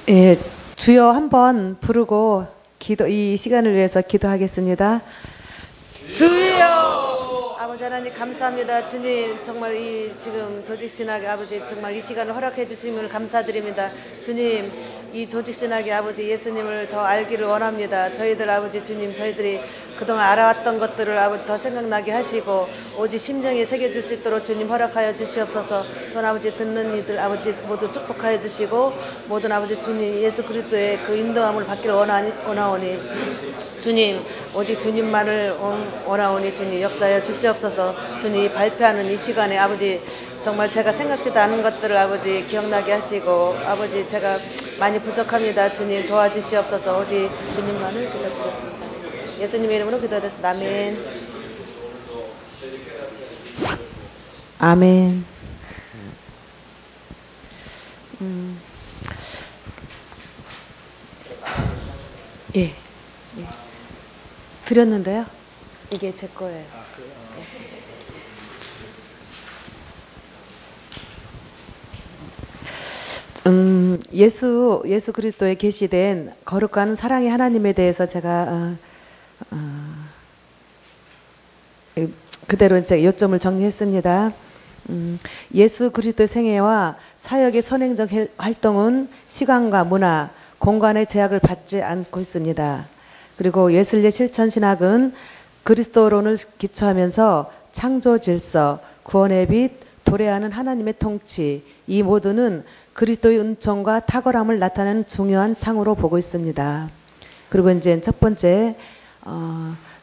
예, 주여 한번 부르고 이 시간을 위해서 기도하겠습니다. 주여! 아버지 하나님 감사합니다. 주님 정말 이 지금 조직신학의 아버지 정말 이 시간을 허락해 주심을 감사드립니다. 주님 이 조직신학의 아버지 예수님을 더 알기를 원합니다. 저희들 아버지 주님 저희들이 그동안 알아왔던 것들을 아버지 더 생각나게 하시고 오직 심정에 새겨줄 수 있도록 주님 허락하여 주시옵소서. 또 아버지 듣는 이들 아버지 모두 축복하여 주시고 모든 아버지 주님 예수 그리스도의 그 인도함을 받기를 원하오니 주님 오직 주님만을 원하오니 주님 역사하여 주시옵소서. 주님 발표하는 이 시간에 아버지 정말 제가 생각지도 않은 것들을 아버지 기억나게 하시고 아버지 제가 많이 부족합니다. 주님 도와주시옵소서. 오직 주님만을 기도드렸습니다. 예수님의 이름으로 기도드렸습니다. 아멘. 아멘. 예. 드렸는데요. 이게 제 거예요. 예수 그리스도에 계시된 거룩한 사랑의 하나님에 대해서 제가 그대로 이제 요점을 정리했습니다. 예수 그리스도의 생애와 사역의 선행적 활동은 시간과 문화, 공간의 제약을 받지 않고 있습니다. 그리고 예술의 실천 신학은 그리스도론을 기초하면서 창조 질서, 구원의 빛, 도래하는 하나님의 통치, 이 모두는 그리스도의 은총과 탁월함을 나타내는 중요한 창으로 보고 있습니다. 그리고 이제 첫 번째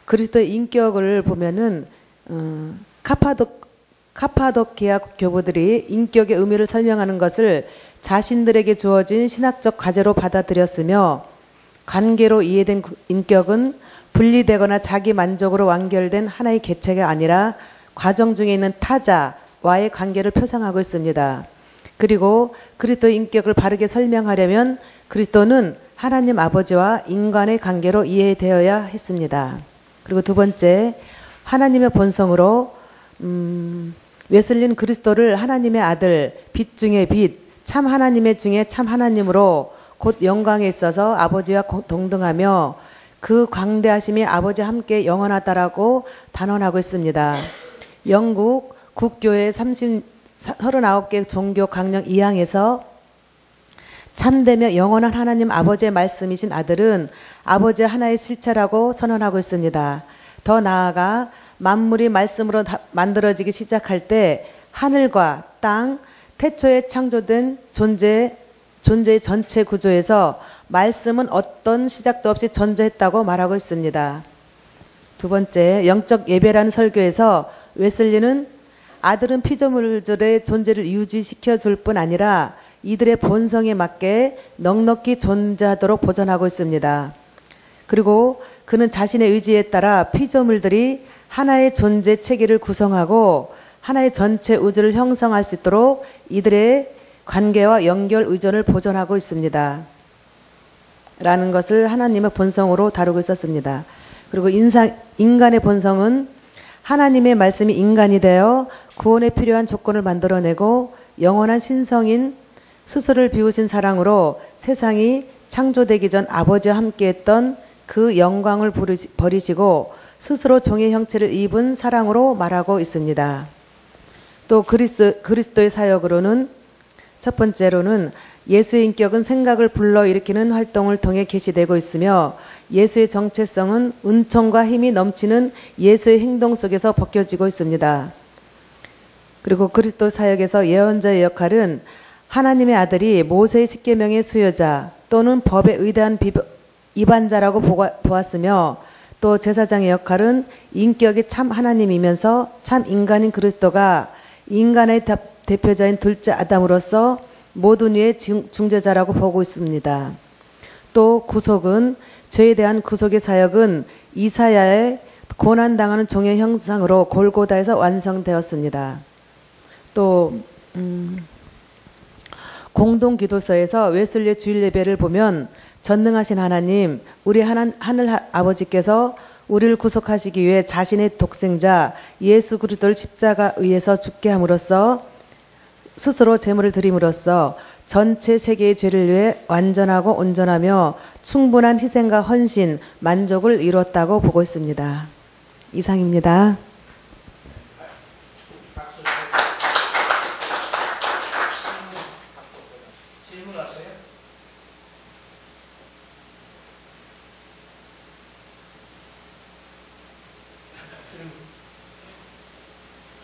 그리스도의 인격을 보면은 카파도키아 교부들이 인격의 의미를 설명하는 것을 자신들에게 주어진 신학적 과제로 받아들였으며 관계로 이해된 인격은 분리되거나 자기 만족으로 완결된 하나의 개체가 아니라 과정 중에 있는 타자와의 관계를 표상하고 있습니다. 그리고 그리스도의 인격을 바르게 설명하려면 그리스도는 하나님 아버지와 인간의 관계로 이해되어야 했습니다. 그리고 두 번째, 하나님의 본성으로 웨슬리는 그리스도를 하나님의 아들, 빛 중의 빛, 참 하나님의 중에 참 하나님으로 곧 영광에 있어서 아버지와 동등하며 그 광대하심이 아버지와 함께 영원하다라고 단언하고 있습니다. 영국 국교의 39개 종교 강령 2항에서 참되며 영원한 하나님 아버지의 말씀이신 아들은 아버지의 하나의 실체라고 선언하고 있습니다. 더 나아가 만물이 말씀으로 만들어지기 시작할 때 하늘과 땅, 태초에 창조된 존재의 전체 구조에서 말씀은 어떤 시작도 없이 존재했다고 말하고 있습니다. 두 번째, 영적 예배라는 설교에서 웨슬리는 아들은 피조물들의 존재를 유지시켜 줄 뿐 아니라 이들의 본성에 맞게 넉넉히 존재하도록 보존하고 있습니다. 그리고 그는 자신의 의지에 따라 피조물들이 하나의 존재 체계를 구성하고 하나의 전체 우주를 형성할 수 있도록 이들의 관계와 연결 의존을 보존하고 있습니다. 라는 것을 하나님의 본성으로 다루고 있었습니다. 그리고 인간의 본성은 하나님의 말씀이 인간이 되어 구원에 필요한 조건을 만들어내고 영원한 신성인 스스로를 비우신 사랑으로 세상이 창조되기 전 아버지와 함께했던 그 영광을 버리시고 스스로 종의 형체를 입은 사랑으로 말하고 있습니다. 또 그리스도의 사역으로는 첫 번째로는 예수의 인격은 생각을 불러일으키는 활동을 통해 계시되고 있으며 예수의 정체성은 은총과 힘이 넘치는 예수의 행동 속에서 벗겨지고 있습니다. 그리고 그리스도 사역에서 예언자의 역할은 하나님의 아들이 모세의 십계명의 수여자 또는 법의 의대한 입안자라고 보았으며 또 제사장의 역할은 인격이 참 하나님이면서 참 인간인 그리스도가 인간의 대표자인 둘째 아담으로서 모든 위의 중재자라고 보고 있습니다. 또 구속은 죄에 대한 구속의 사역은 이사야의 고난당하는 종의 형상으로 골고다에서 완성되었습니다. 또 공동기도서에서 웨슬리의 주일 예배를 보면 전능하신 하나님, 우리 하늘 아버지께서 우리를 구속하시기 위해 자신의 독생자 예수 그리스도를 십자가 위에서 죽게 함으로써 스스로 제물을 드림으로써 전체 세계의 죄를 위해 완전하고 온전하며 충분한 희생과 헌신, 만족을 이뤘다고 보고 있습니다. 이상입니다. 질문하세요?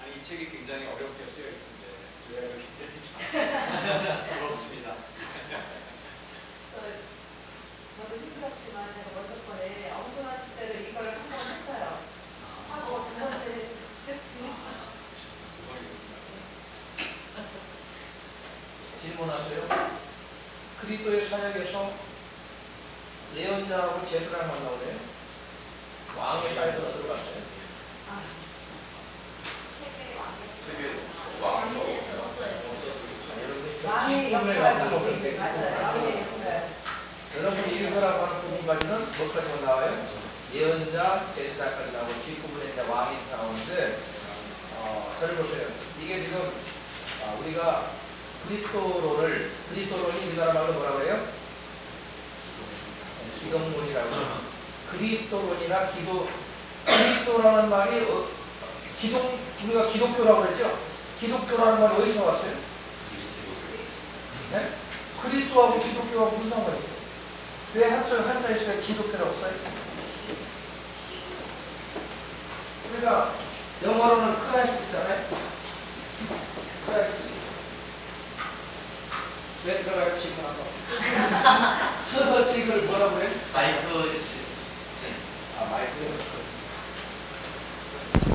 아니, 이 책이 굉장히 어렵게 쓰여 있는데 요약을 굉장히 잘 부럽습니다. 저도 힘들었지만 제가 먼저 번에 엉뚱한 때를 이걸 한 번 했어요. 하고 두 번째 했습니다. 질문하세요? 그리스도의 사역에서 예언자하고 제사장 만나오래요. 왕의 사역으로 들어갔어요. 왕의 역사가 맞아요. 여러분이 읽으라고 하는 부분까지는 뭐까지만 나와요? 예언자, 제사장까지 나오고 뒷부분에 이제 왕이 나오는데 저를 보세요. 이게 지금 우리가 그리스도론이 우리나라 말로 뭐라고 해요? 기독론이라고 해요. 그리스도론이나 그리스도라는 말이 우리가 기독교라고 그랬죠? 기독교라는 말이 어디서 나왔어요? 네? 그리스도하고 기독교하고 무슨 상관이 있어요? 왜 한자에서 기독교라고 써요? 우리가 영어로는 크라이스트 있잖아요. 크라이스트. 왜 들어가요? 질문하고. 서버직을 뭐라고 해요? 마이크.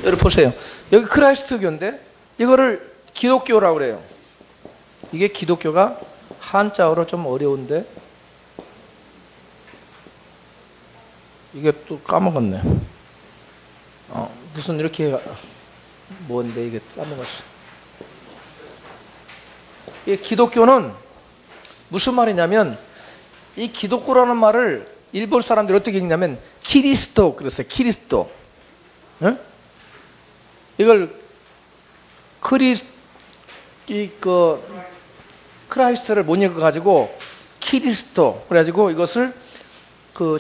여러분 보세요. 여기 크라이스트교인데 이거를 기독교라고 그래요. 이게 기독교가 한자어로 좀 어려운데 이게 또 까먹었네. 무슨 이렇게 뭔데 이게 까먹었어. 이 기독교는 무슨 말이냐면 이 기독교라는 말을 일본 사람들이 어떻게 읽냐면 키리스토 그랬어요. 키리스토. 응? 이걸 크라이스트를 못 읽어가지고 키리스토 그래가지고 이것을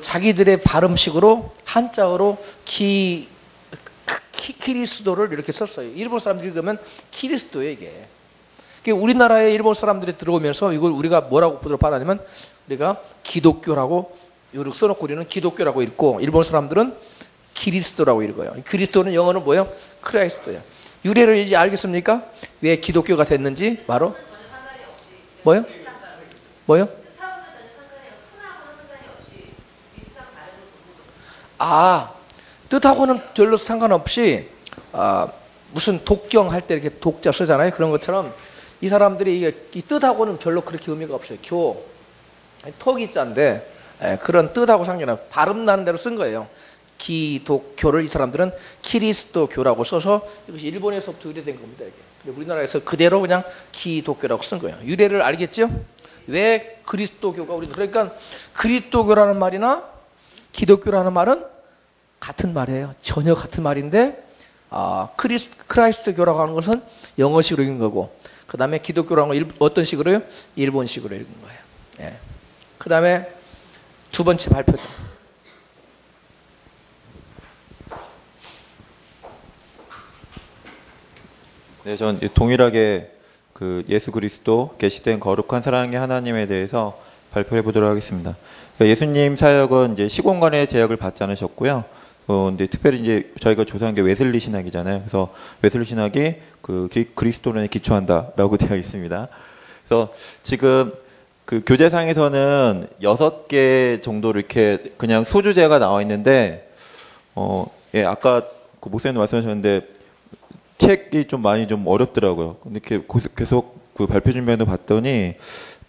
자기들의 발음식으로 한자어로 키리스도를 이렇게 썼어요. 일본 사람들이 읽으면 키리스도예요 이게. 우리나라에 일본 사람들이 들어오면서 이걸 우리가 뭐라고 받아냐면 우리가 기독교라고 이렇게 써놓고 우리는 기독교라고 읽고 일본 사람들은 키리스도라고 읽어요. 그리스도는 영어는 뭐예요? 크라이스도예요. 유래를 이제 알겠습니까? 왜 기독교가 됐는지 바로 뭐요? 뭐요? 뜻하고는 별로 상관없이 무슨 독경 할 때 이렇게 독자 쓰잖아요. 그런 것처럼 이 사람들이 이 뜻하고는 별로 그렇게 의미가 없어요. 톡이 자인데 그런 뜻하고 상관없어요. 발음 나는 대로 쓴 거예요. 기독교를 이 사람들은 키리스도교라고 써서 이것이 일본에서부터 유래된 겁니다. 이게. 우리나라에서 그대로 그냥 기독교라고 쓴 거예요. 유래를 알겠죠? 왜 그리스도교가 그러니까 그리스도교라는 말이나 기독교라는 말은 같은 말이에요. 전혀 같은 말인데 크라이스트교라고 하는 것은 영어식으로 읽는 거고 그 다음에 기독교라는 건 어떤 식으로요? 일본식으로 읽는 거예요. 예. 그 다음에 두 번째 발표죠. 네, 전 동일하게 그 예수 그리스도 계시된 거룩한 사랑의 하나님에 대해서 발표해 보도록 하겠습니다. 그러니까 예수님 사역은 이제 시공간의 제약을 받지 않으셨고요. 근데 특별히 이제 저희가 조사한 게 웨슬리 신학이잖아요. 그래서 웨슬리 신학이 그 그리스도론에 기초한다라고 되어 있습니다. 그래서 지금 그 교재상에서는 6개 정도 이렇게 그냥 소주제가 나와 있는데, 예, 아까 그 목사님 말씀하셨는데 책이 좀 많이 좀 어렵더라고요. 근데 이렇게 계속 그 발표 준비해서 봤더니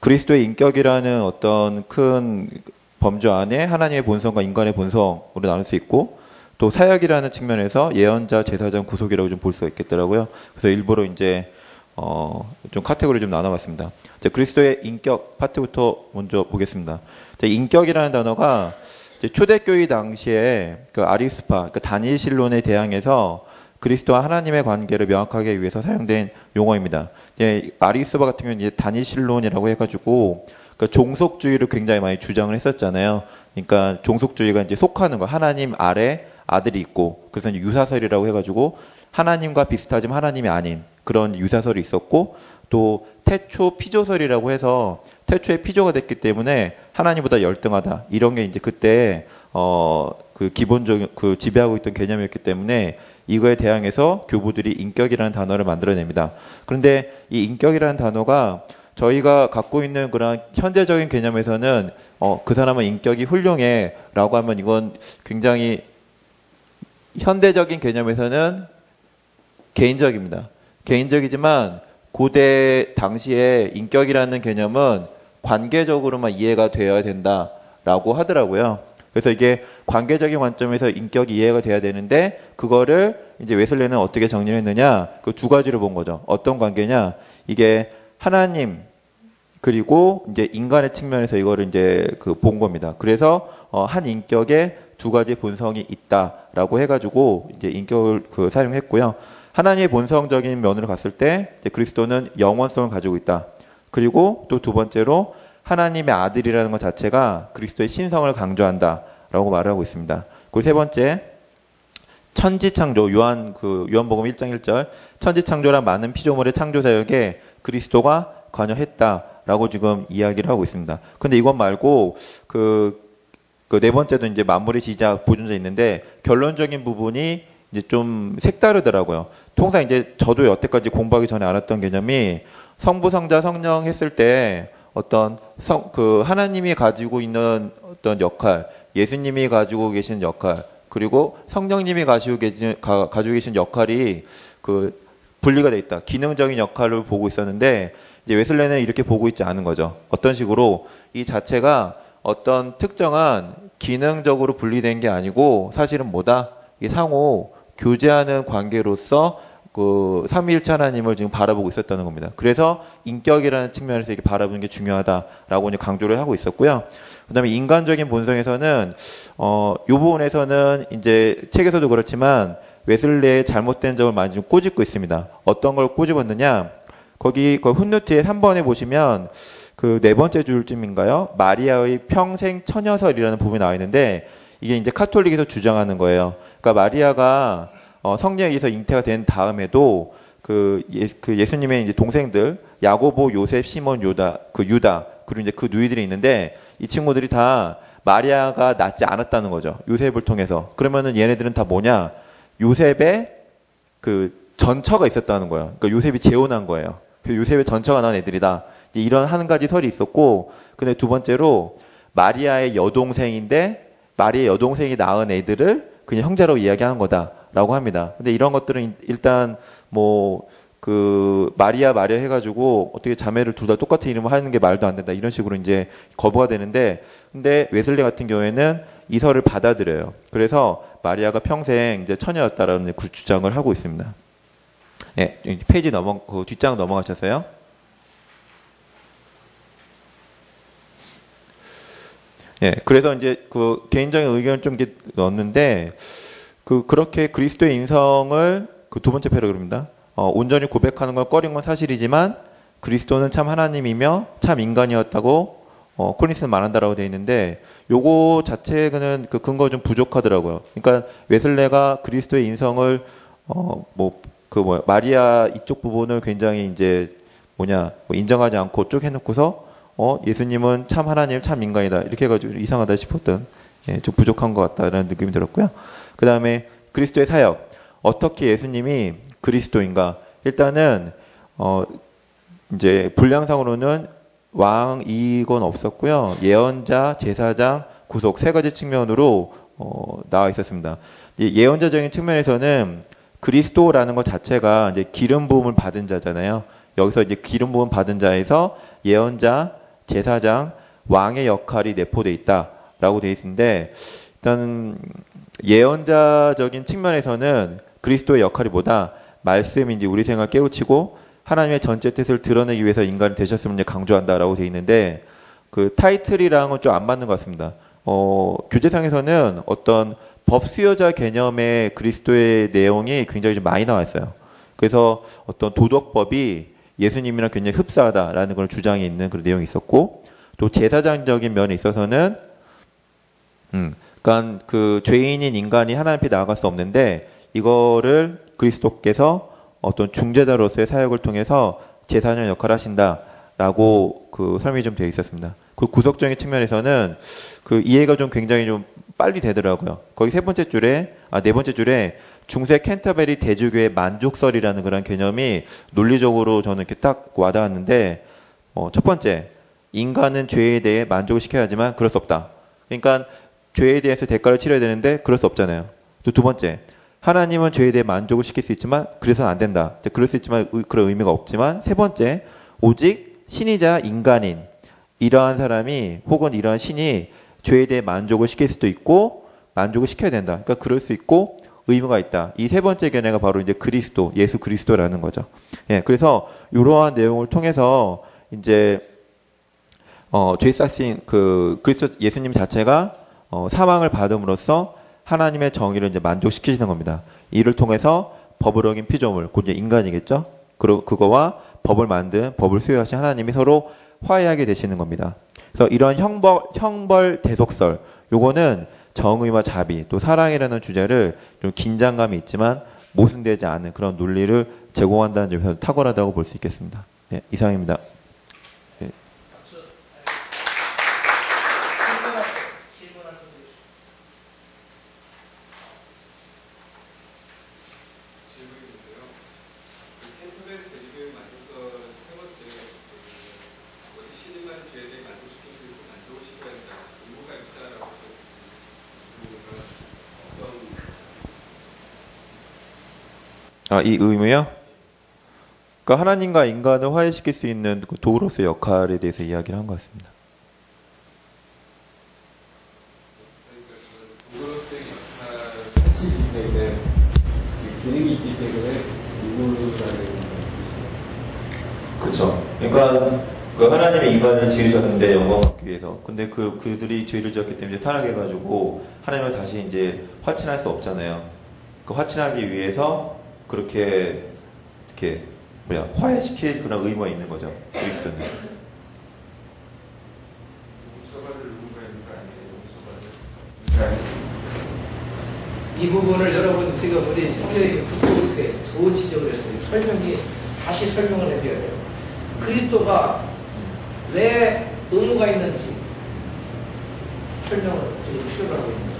그리스도의 인격이라는 어떤 큰 범주 안에 하나님의 본성과 인간의 본성으로 나눌 수 있고 또 사역이라는 측면에서 예언자, 제사장, 구속이라고 좀 볼 수가 있겠더라고요. 그래서 일부러 이제 좀 카테고리 좀 나눠봤습니다. 이제 그리스도의 인격 파트부터 먼저 보겠습니다. 인격이라는 단어가 이제 초대교회 당시에 그 아리스파, 그 다니엘 신론에 대항해서 그리스도와 하나님의 관계를 명확하게 하기 위해서 사용된 용어입니다. 이제 아리스토텔 같은 경우는 이제 단일신론이라고 해가지고 그러니까 종속주의를 굉장히 많이 주장을 했었잖아요. 그러니까 종속주의가 이제 속하는 거, 하나님 아래 아들이 있고, 그래서 이제 유사설이라고 해가지고 하나님과 비슷하지만 하나님이 아닌 그런 유사설이 있었고, 또 태초 피조설이라고 해서 태초에 피조가 됐기 때문에 하나님보다 열등하다, 이런 게 이제 그때 그 기본적인 그 지배하고 있던 개념이었기 때문에 이거에 대항해서 교부들이 인격이라는 단어를 만들어냅니다. 그런데 이 인격이라는 단어가 저희가 갖고 있는 그런 현재적인 개념에서는 그 사람은 인격이 훌륭해 라고 하면 이건 굉장히 현대적인 개념에서는 개인적입니다. 개인적이지만 고대 당시에 인격이라는 개념은 관계적으로만 이해가 되어야 된다라고 하더라고요. 그래서 이게 관계적인 관점에서 인격이 이해가 돼야 되는데, 그거를 이제 웨슬레는 어떻게 정리를 했느냐, 그 두 가지로 본 거죠. 어떤 관계냐, 이게 하나님 그리고 이제 인간의 측면에서 이거를 이제 그 본 겁니다. 그래서 한 인격에 두 가지 본성이 있다라고 해가지고 이제 인격을 그 사용했고요. 하나님의 본성적인 면으로 봤을 때 이제 그리스도는 영원성을 가지고 있다. 그리고 또 두 번째로 하나님의 아들이라는 것 자체가 그리스도의 신성을 강조한다라고 말을 하고 있습니다. 그리고 세 번째, 천지창조, 요한복음 1장 1절, 천지창조란 많은 피조물의 창조 사역에 그리스도가 관여했다라고 지금 이야기를 하고 있습니다. 근데 이것 말고 그 네 번째도 이제 만물의 지지자 보존자 있는데, 결론적인 부분이 이제 좀 색다르더라고요. 통상 이제 저도 여태까지 공부하기 전에 알았던 개념이 성부, 성자, 성령 했을 때 어떤 그 하나님이 가지고 있는 어떤 역할, 예수님이 가지고 계신 역할, 그리고 성령님이 가지고 계신 역할이 그 분리가 돼 있다. 기능적인 역할을 보고 있었는데, 이제 웨슬레는 이렇게 보고 있지 않은 거죠. 어떤 식으로 이 자체가 어떤 특정한 기능적으로 분리된 게 아니고 사실은 뭐다? 이게 상호 교제하는 관계로서 그 삼위일체 하나님을 지금 바라보고 있었다는 겁니다. 그래서 인격이라는 측면에서 이렇게 바라보는 게 중요하다라고 이제 강조를 하고 있었고요. 그다음에 인간적인 본성에서는 이 부분에서는 이제 책에서도 그렇지만 웨슬레의 잘못된 점을 많이 좀 꼬집고 있습니다. 어떤 걸 꼬집었느냐? 거기 그 훗노트에 3번에 보시면 그 네 번째 줄쯤인가요? 마리아의 평생 처녀설이라는 부분이 나와 있는데, 이게 이제 카톨릭에서 주장하는 거예요. 그러니까 마리아가 성령에 의해서 잉태가 된 다음에도 그 예수님의 이제 동생들 야고보, 요셉, 시몬, 유다 그리고 이제 그 누이들이 있는데, 이 친구들이 다 마리아가 낳지 않았다는 거죠. 요셉을 통해서. 그러면은 얘네들은 다 뭐냐? 요셉의 그 전처가 있었다는 거예요. 그러니까 요셉이 재혼한 거예요. 그 요셉의 전처가 낳은 애들이다. 이런 한 가지 설이 있었고, 근데 두 번째로 마리아의 여동생인데 마리아의 여동생이 낳은 애들을 그냥 형제로 이야기하는 거다라고 합니다. 근데 이런 것들은 일단 뭐 그 마리아 해가지고 어떻게 자매를 둘 다 똑같은 이름을 하는 게 말도 안 된다, 이런 식으로 이제 거부가 되는데, 근데 웨슬레 같은 경우에는 이 설을 받아들여요. 그래서 마리아가 평생 이제 처녀였다라는 그 주장을 하고 있습니다. 네, 페이지 그 뒷장 넘어가셨어요? 예, 그래서 이제 그 개인적인 의견을 좀 이렇게 넣었는데, 그렇게 그리스도의 인성을 그 두 번째 패러그램입니다. 온전히 고백하는 건 꺼린 건 사실이지만 그리스도는 참 하나님이며 참 인간이었다고 콜린스는 말한다라고 되어 있는데, 요거 자체는 그 근거가 좀 부족하더라고요. 그러니까 웨슬레가 그리스도의 인성을 마리아 이쪽 부분을 굉장히 이제 인정하지 않고 쭉 해놓고서 예수님은 참 하나님, 참 인간이다 이렇게 해가지고 이상하다 싶었던, 좀 부족한 것 같다라는 느낌이 들었고요. 그 다음에 그리스도의 사역, 어떻게 예수님이 그리스도인가? 일단은 이제 분량상으로는 왕이건 없었고요. 예언자, 제사장, 구속 세 가지 측면으로 나와 있었습니다. 예언자적인 측면에서는 그리스도라는 것 자체가 이제 기름 부음을 받은 자잖아요. 여기서 이제 기름 부음 받은 자에서 예언자, 제사장, 왕의 역할이 내포되어 있다라고 되어 있는데, 일단 예언자적인 측면에서는 그리스도의 역할이 뭐다? 말씀인지 우리 생활 깨우치고 하나님의 전체 뜻을 드러내기 위해서 인간이 되셨음을 강조한다라고 되어 있는데, 그 타이틀이랑은 좀 안 맞는 것 같습니다. 교재상에서는 어떤 법 수여자 개념의 그리스도의 내용이 굉장히 좀 많이 나와 있어요. 그래서 어떤 도덕법이 예수님이랑 굉장히 흡사하다라는 그런 주장이 있는 그런 내용이 있었고, 또 제사장적인 면에 있어서는 그러니까 그 죄인인 인간이 하나님 앞에 나아갈 수 없는데 이거를 그리스도께서 어떤 중재자로서의 사역을 통해서 제사장 역할을 하신다라고 그 설명이 좀 되어 있었습니다. 그 구속적인 측면에서는 그 이해가 좀 굉장히 좀 빨리 되더라고요. 거기 네 번째 줄에 중세 캔터베리 대주교의 만족설이라는 그런 개념이 논리적으로 저는 이렇게 딱 와닿았는데, 첫 번째, 인간은 죄에 대해 만족을 시켜야 하지만 그럴 수 없다. 그러니까 죄에 대해서 대가를 치러야 되는데 그럴 수 없잖아요. 또 두 번째, 하나님은 죄에 대해 만족을 시킬 수 있지만 그래서는 안 된다. 그럴 수 있지만 그런 의미가 없지만, 세 번째, 오직 신이자 인간인 이러한 사람이 혹은 이러한 신이 죄에 대해 만족을 시킬 수도 있고 만족을 시켜야 된다. 그러니까 그럴 수 있고 의무가 있다. 이 세 번째 견해가 바로 이제 그리스도, 예수 그리스도라는 거죠. 예, 그래서 이러한 내용을 통해서 이제 죄 사신 그 그리스도 예수님 자체가 사망을 받음으로써 하나님의 정의를 이제 만족시키시는 겁니다. 이를 통해서 법을 어긴 피조물, 곧 이제 인간이겠죠. 그거와 법을 만든 법을 수여하신 하나님이 서로 화해하게 되시는 겁니다. 그래서 이런 형벌 대속설, 요거는 정의와 자비, 또 사랑이라는 주제를 좀 긴장감이 있지만 모순되지 않은 그런 논리를 제공한다는 점에서 탁월하다고 볼 수 있겠습니다. 네, 이상입니다. 네. 질문인데요. 캔터베리 대주교의 만족설 세 번째, 어디 신인만 죄에 대해 만족시킬 수 있고 만족을 시켜야 한다. 의무가 있다라고 어떤 이 의무요? 그러니까 하나님과 인간을 화해시킬 수 있는 그 도구로서의 역할에 대해서 이야기를 한 것 같습니다. 도구로서의 역할을 할 수 있기 때문에 기능이 있기 때문에 의무라는 그렇죠. 그러니까 그 하나님의 인간을 지으셨는데 영광 받기 위해서. 근데 그들이 죄를 지었기 때문에 타락해가지고 하나님을 다시 이제 화친할 수 없잖아요. 그 화친하기 위해서 그렇게 화해시킬 그런 의무가 있는 거죠. 그리스도는. 이 부분을 여러분 지금 우리 성경의 국토부터에 좋은 지적을 했어요. 다시 설명을 해드려야 돼요. 그리스도가 왜 의무가 있는지 설명을 지금 필요로 하고 있는 거예요.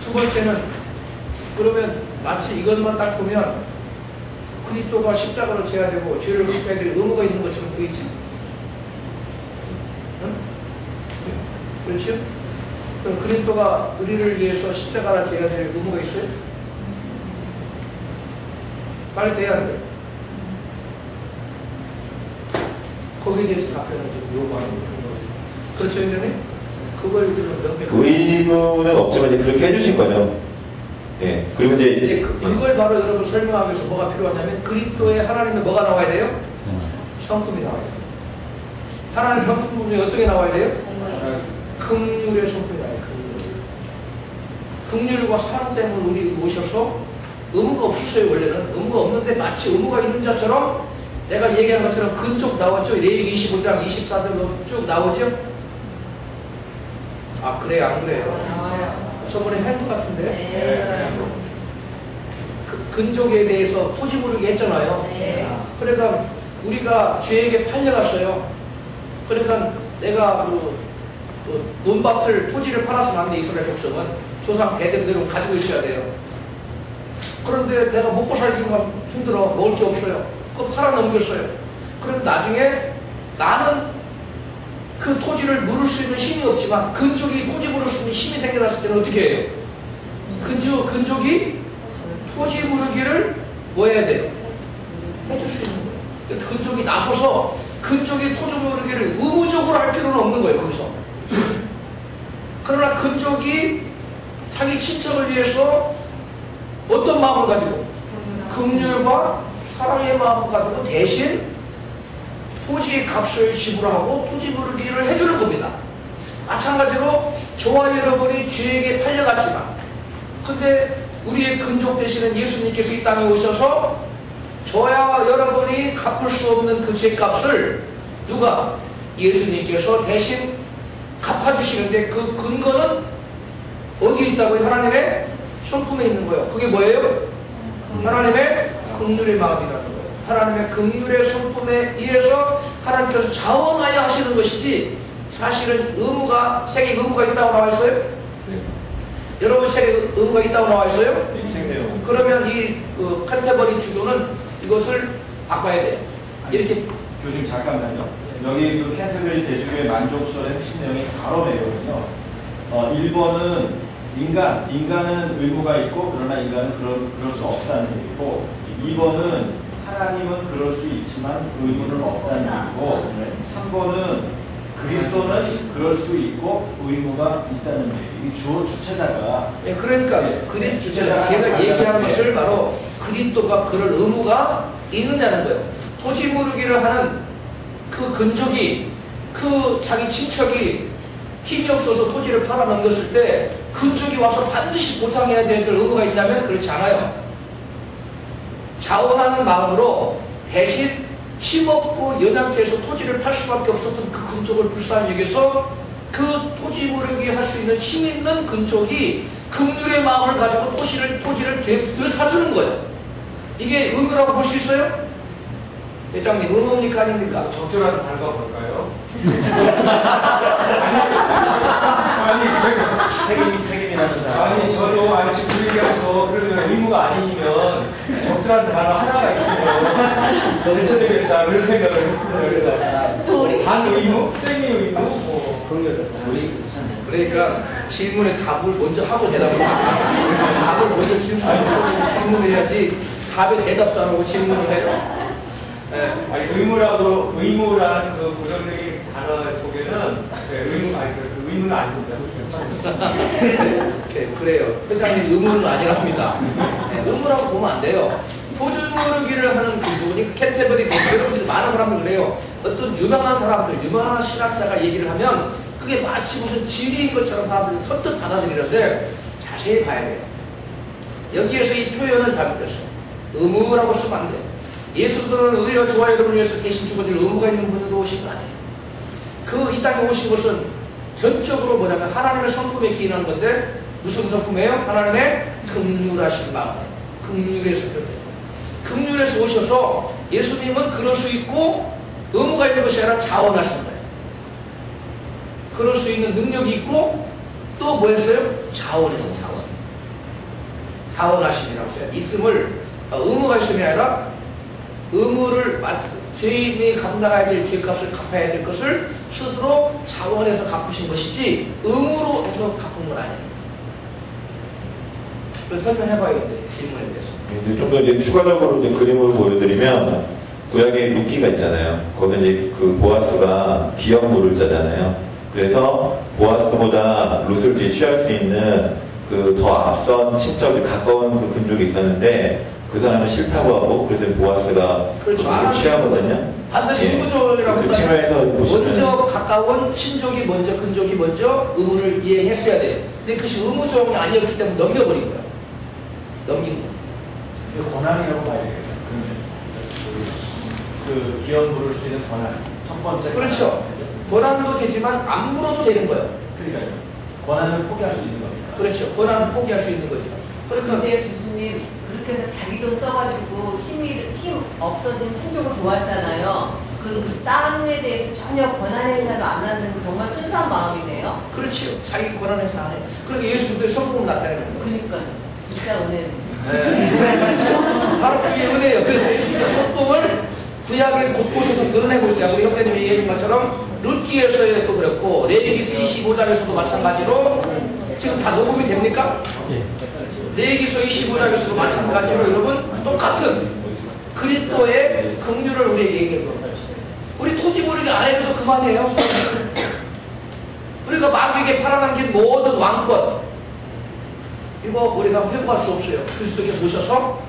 두 번째는, 그러면 마치 이것만 딱 보면 그리스도가 십자가를 져야 되고 죄를 갚아야 될 의무가 있는 것처럼 보이지? 응? 그렇죠? 그럼 그리스도가 우리를 위해서 십자가를 져야 될 의무가 있어요? 빨리 돼야 안 돼요. 거기에 대해서 답변을 좀 요구하는 거예요. 그렇죠, 이러면? 그걸 좀 명백하게. 의무는 없지만 이제 그렇게 해주신 거죠. 예. 그리고 이제 그걸 바로 여러분 설명하기 위해서 뭐가 필요하냐면 그리스도의 하나님의 뭐가 나와야 돼요? 성품이 나와야 돼요. 하나님 성품이 어떻게 나와야 돼요? 긍휼의 성품이 나와야 돼요. 긍휼과 사랑 때문에 우리 오셔서 의무가 없었어요. 원래는 의무가 없는데 마치 의무가 있는 자처럼 내가 얘기한 것처럼 근쪽 나왔죠. 레위기 25장 24절로 쭉 나오죠. 아 그래요? 안 그래요? 나와요. 저번에 할 것 같은데? 네. 근족에 대해서 토지 모르게 했잖아요. 네. 그러니까 우리가 죄에게 팔려갔어요. 그러니까 내가 그 논밭을 토지를 팔아서 안 돼. 이스라엘 백성은 조상 대대로 가지고 있어야 돼요. 그런데 내가 먹고 살기가 힘들어. 먹을 게 없어요. 그거 팔아 넘겼어요. 그럼 나중에 나는 그 토지를 물을 수 있는 힘이 없지만 근족이 토지 물을 수 있는 힘이 생겨났을 때는 어떻게 해요? 근족이 토지 물기를 뭐 해야 돼요? 해줄 수 있는 거예요. 근족이 나서서 근족이 토지 물기를 의무적으로 할 필요는 없는 거예요. 거기서. 그러나 근족이 자기 친척을 위해서 어떤 마음을 가지고 긍휼과 사랑의 마음을 가지고 대신 토지의 값을 지불하고 토지 물기를 해주는 겁니다. 마찬가지로 저와 여러분이 죄에게 팔려갔지만, 근데 우리의 근족 되시는 예수님께서 이 땅에 오셔서 저와 여러분이 갚을 수 없는 그 죄값을 누가? 예수님께서 대신 갚아주시는데, 그 근거는 어디에 있다고요? 하나님의 성품에 있는 거예요. 그게 뭐예요? 하나님의 긍휼의 마음이라는 거예요. 하나님의 긍휼의 성품에 의해서 하나님께서 자원하여 하시는 것이지, 사실은 의무가, 세계 의무가 있다고 나와 있어요? 네. 여러분 세계 의무가 있다고 나와 있어요? 이 책 내용. 그러면 이 칸테버리 주교는 이것을 바꿔야 돼요. 이렇게. 교수님 잠깐만요. 여기 그 캔터베리 대주교의 만족설의 핵심 내용이 바로 내용은요. 1번은 인간은 의무가 있고 그러나 인간은 그럴 수 없다는 얘기고, 2번은 하나님은 그럴 수 있지만 의무는 없다는 얘기고, 3번은 그리스도는 그럴 수 있고 의무가 있다는 얘기. 이 주체자가. 예, 그러니까 그리스도가 제가 얘기하는 것을 바로 그리스도가 그럴 의무가 있느냐는 거예요. 토지 모르기를 하는 그 근족이, 그 자기 친척이 힘이 없어서 토지를 팔아넘겼을 때 근족이 와서 반드시 보상해야 될 의무가 있다면 그렇지 않아요. 자원하는 마음으로 대신 힘없고 연약해서 토지를 팔 수밖에 없었던 그 근족을 불쌍히 여겨서 그 토지 모르기 할 수 있는 힘 있는 근족이 긍휼의 마음을 가지고 토지를 되사주는 거예요. 이게 의무라고 볼 수 있어요? 회장님, 의무입니까 아닙니까? 적절한 단어가 볼까요? 아니, 책임이라는 단어. 아니, 저도 아니 지금 그 얘기하면서 그러면 의무가 아니면 적절한 단어 하나가 있으면 대처되겠다 그런 생각을 했어요. 그래서 반의무, 세미의무, 뭐 그런 게 있었어요. 그러니까 질문에 답을 먼저 하고 대답을 해요. 답을 먼저 질문해야지 답에 대답도 안 하고 질문을 해요. 네. 아니 의무라는 그 고정적인 단어 속에는 그 의무는 아닙니다. 그래요. 회장님 의무는 아니랍니다. 네, 의무라고 보면 안 돼요. 토지 모르기를 하는 그분이 캔터버리 여러분들 많은 사람들 그래요. 어떤 유명한 사람들, 유명한 신학자가 얘기를 하면 그게 마치 무슨 진리인 것처럼 사람들이 선뜻 받아들이는데 자세히 봐야 돼요. 여기에서 이 표현은 잘못됐어요. 의무라고 쓰면 안 돼요. 예수님은 오히려 저와 여러분을 위해서 대신 죽어줄 의무가 있는 분으로 오신 거 아니에요. 그 이 땅에 오신 것은 전적으로 뭐냐면 하나님의 성품에 기인한 건데, 무슨 성품이에요? 하나님의 긍휼하신 마음, 긍휼에서 표현돼요. 긍휼에서 오셔서 예수님은 그럴 수 있고 의무가 있는 것이 아니라 자원하신 거예요. 그럴 수 있는 능력이 있고 또 뭐였어요? 자원에서 자원하심이라고 써요. 있음을 의무가 있음이 아니라 의무를 죄인이 감당해야 될 죄값을 갚아야 될 것을 스스로 자원해서 갚으신 것이지 의무로 해서 갚은 건 아니에요. 그래서 설명해봐요, 질문에 대해서. 좀 더 이제 추가적으로 이제 그림을 보여드리면, 구약에 룻기가 있잖아요. 거기서 이제 그 보아스가 기업물을 짜잖아요. 그래서 보아스보다 룻을 이제 취할 수 있는 그 더 앞선 친척이 가까운 그 근족이 있었는데, 그 사람은 싫다고 하고, 그래서 보아스가 룻을 취하거든요. 반드시 의무적이라고 그 측면에서 보시면 먼저 가까운 친족이 먼저, 근족이 먼저 의무를 이행했어야 돼요. 근데 그것이 의무적이 아니었기 때문에 넘겨버린 거예요. 넘긴 거예요. 그 권한이라고 봐야 되겠다. 그 기업 물을 수 있는 권한. 첫 번째. 그렇죠. 권한으로 되지만 안 물어도 되는 거예요. 그러니까요. 권한을 포기할 수 있는 겁니다. 그렇죠. 권한을 포기할 수 있는 거죠. 그러니까 근데 교수님 그렇게 해서 자기 돈 써가지고 힘 없어진 친족을 도왔잖아요. 그럼 그 땅에 대해서 전혀 권한 행사도 안 하는 정말 순수한 마음이네요. 그렇지요. 자기 권한 행사 안 해요. 그러니까 예수님도 성품을 나타내는 거예요. 그러니까요. 진짜 은혜. 네. 그렇죠. 바로 그게 은혜예요. 그래서 예수님의 성품을 구약의 곳곳에서 드러내고 있어요. 우리 형제님이 얘기한 것처럼 룻기에서도 그렇고 레위기서 25장에서도 마찬가지로 지금 다 녹음이 됩니까? 레위기서 25장에서도 마찬가지로 여러분 똑같은 그리스도의 긍휼을 우리에게 얘기해요. 우리 토지 모르게 안 해도 그만해요. 우리가 마귀에게 팔아넘긴 모든 왕권 이거 우리가 회복할 수 없어요. 그리스도께서 오셔서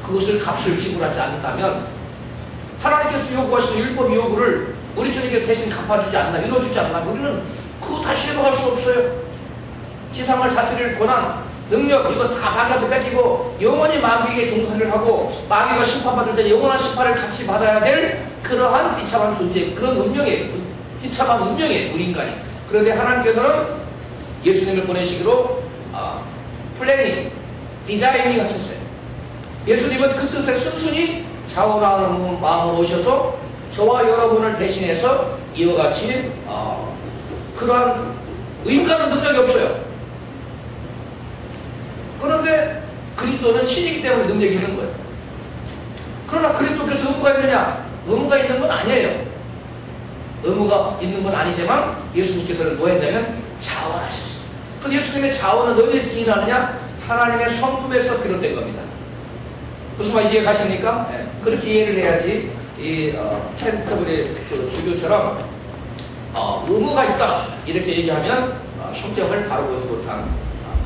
그것을 값을 지불하지 않는다면 하나님께서 요구하시는 율법 요구를 우리 주님께서 대신 갚아주지 않나, 이뤄주지 않나, 우리는 그거 다시 회복할 수 없어요. 지상을 다스릴 권한, 능력 이거 다 마귀한테 뺏기고 영원히 마귀에게 종살이를 하고 마귀가 심판받을 때 영원한 심판을 같이 받아야 될 그러한 비참한 존재, 그런 운명이에요. 비참한 운명이에요, 우리 인간이. 그런데 하나님께서는 예수님을 보내시기로 플래닝, 디자이닝 하셨어요. 예수님은 그 뜻에 순순히 자원하는 마음으로 오셔서 저와 여러분을 대신해서 이와 같이 그러한 인간은 능력이 없어요. 그런데 그리스도는 신이기 때문에 능력이 있는 거예요. 그러나 그리스도께서 의무가 있느냐? 의무가 있는 건 아니에요. 의무가 있는 건 아니지만 예수님께서는 뭐 했냐면 자원하셨어요. 그 예수님의 자원은 어디에서 기인하느냐? 하나님의 성품에서 비롯된 겁니다. 무슨 말인지 이해 가십니까? 네. 그렇게 이해를 해야지 이 캔터버리 그 주교처럼 의무가 있다 이렇게 얘기하면 성경을 바로 보지 못한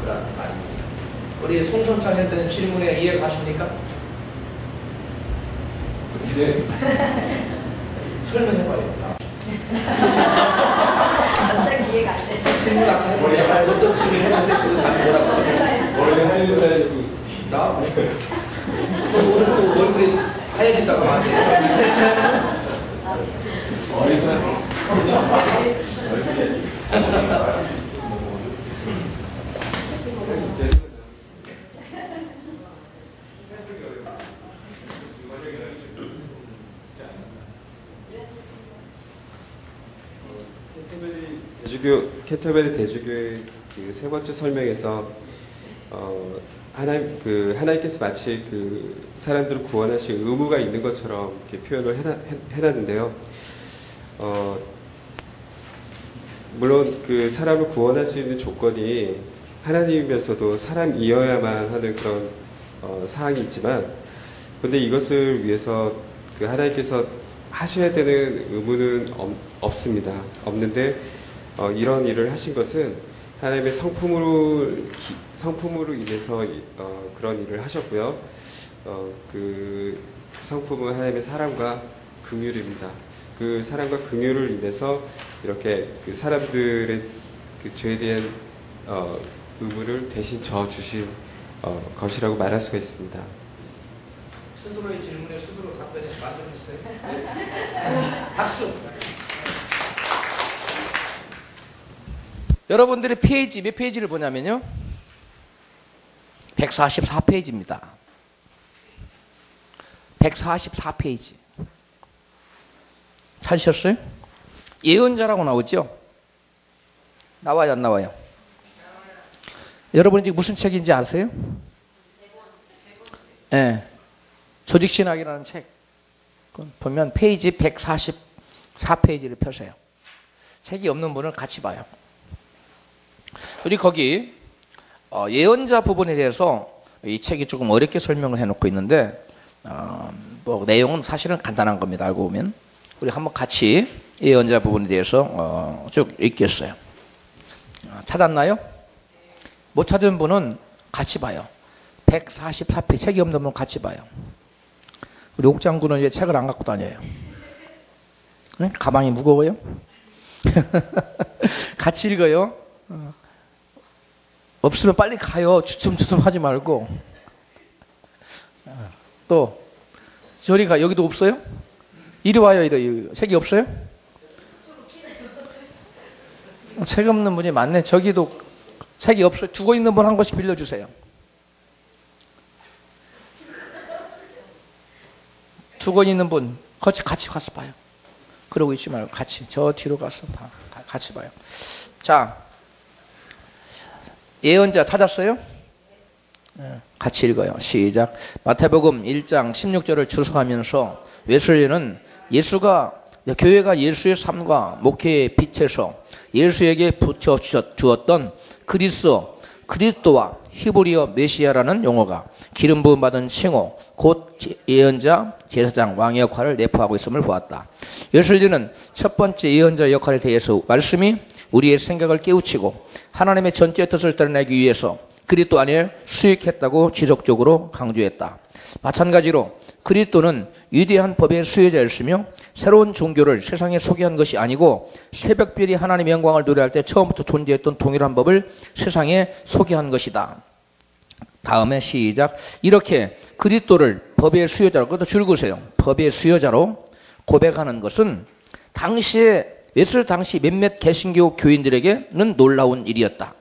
그런 말입니다. 우리 송선창 했던 질문에 이해 가십니까? 네. 설명해봐요. 갑자기 이해가 안 돼. 질문 아까 해보냐? 어떤 질문 했는데 그거 다 뭐라고 써요? 원래 하려고 해가지고 나? 오늘 또 얼굴이 하얘진다고 하지. 어리서 캔터베리 대주교의 그 세 번째 설명에서 하나님께서 마치 그 사람들을 구원하실 의무가 있는 것처럼 이렇게 표현을 해놨는데요. 물론 그 사람을 구원할 수 있는 조건이 하나님이면서도 사람이어야만 하는 그런 사항이 있지만, 그런데 이것을 위해서 그 하나님께서 하셔야 되는 의무는 없습니다. 없는데 이런 일을 하신 것은 하나님의 성품으로 인해서 그런 일을 하셨고요. 그 성품은 하나님의 사랑과 긍휼입니다. 그 사랑과 긍휼을 인해서 이렇게 그 사람들의 그 죄에 대한 의무를 대신 져 주신 것이라고 말할 수가 있습니다. 스스로의 질문에 스스로 답변해서 만족했어요. 박수. 여러분들의 페이지 몇 페이지를 보냐면요, 144페이지입니다. 144페이지 찾으셨어요? 예언자라고 나오죠? 나와요, 안 나와요? 여러분이 지금 무슨 책인지 아세요? 네. 조직신학이라는 책 보면 페이지 144페이지를 펴세요. 책이 없는 분은 같이 봐요. 우리 거기 예언자 부분에 대해서 이 책이 조금 어렵게 설명을 해놓고 있는데 뭐 내용은 사실은 간단한 겁니다. 알고 보면 우리 한번 같이 예언자 부분에 대해서 쭉 읽겠어요. 찾았나요? 못 찾은 분은 같이 봐요. 144페이지 책이 없는 분은 같이 봐요. 우리 옥장군은 왜 책을 안 갖고 다녀요? 네? 가방이 무거워요? 같이 읽어요. 없으면 빨리 가요. 주춤주춤 하지 말고. 또 저리 가. 여기도 없어요? 이리 와요. 이리. 책이 없어요? 책 없는 분이 많네. 저기도 책이 없어요. 두고 있는 분 한 권씩 빌려주세요. 두고 있는 분 같이 가서 봐요. 그러고 있지 말고 같이 저 뒤로 가서 같이 봐요. 자, 예언자 찾았어요? 네, 같이 읽어요. 시작. 마태복음 1장 16절을 주석하면서 웨슬리는 교회가 예수의 삶과 목회의 빛에서 예수에게 붙여주었던 그리스도와 히브리어 메시아라는 용어가 기름 부음 받은 칭호 곧 예언자, 제사장, 왕의 역할을 내포하고 있음을 보았다. 웨슬리는 첫 번째 예언자 역할에 대해서 말씀이 우리의 생각을 깨우치고 하나님의 전체 뜻을 드러내기 위해서 그리스도 안에 수익했다고 지속적으로 강조했다. 마찬가지로 그리스도는 위대한 법의 수혜자였으며 새로운 종교를 세상에 소개한 것이 아니고 새벽별이 하나님의 영광을 노래할 때 처음부터 존재했던 동일한 법을 세상에 소개한 것이다. 다음에 시작. 이렇게 그리스도를 법의 수혜자로, 그것도 줄 그으세요. 법의 수혜자로 고백하는 것은 당시에 웨슬 당시 몇몇 개신교 교인들에게는 놀라운 일이었다.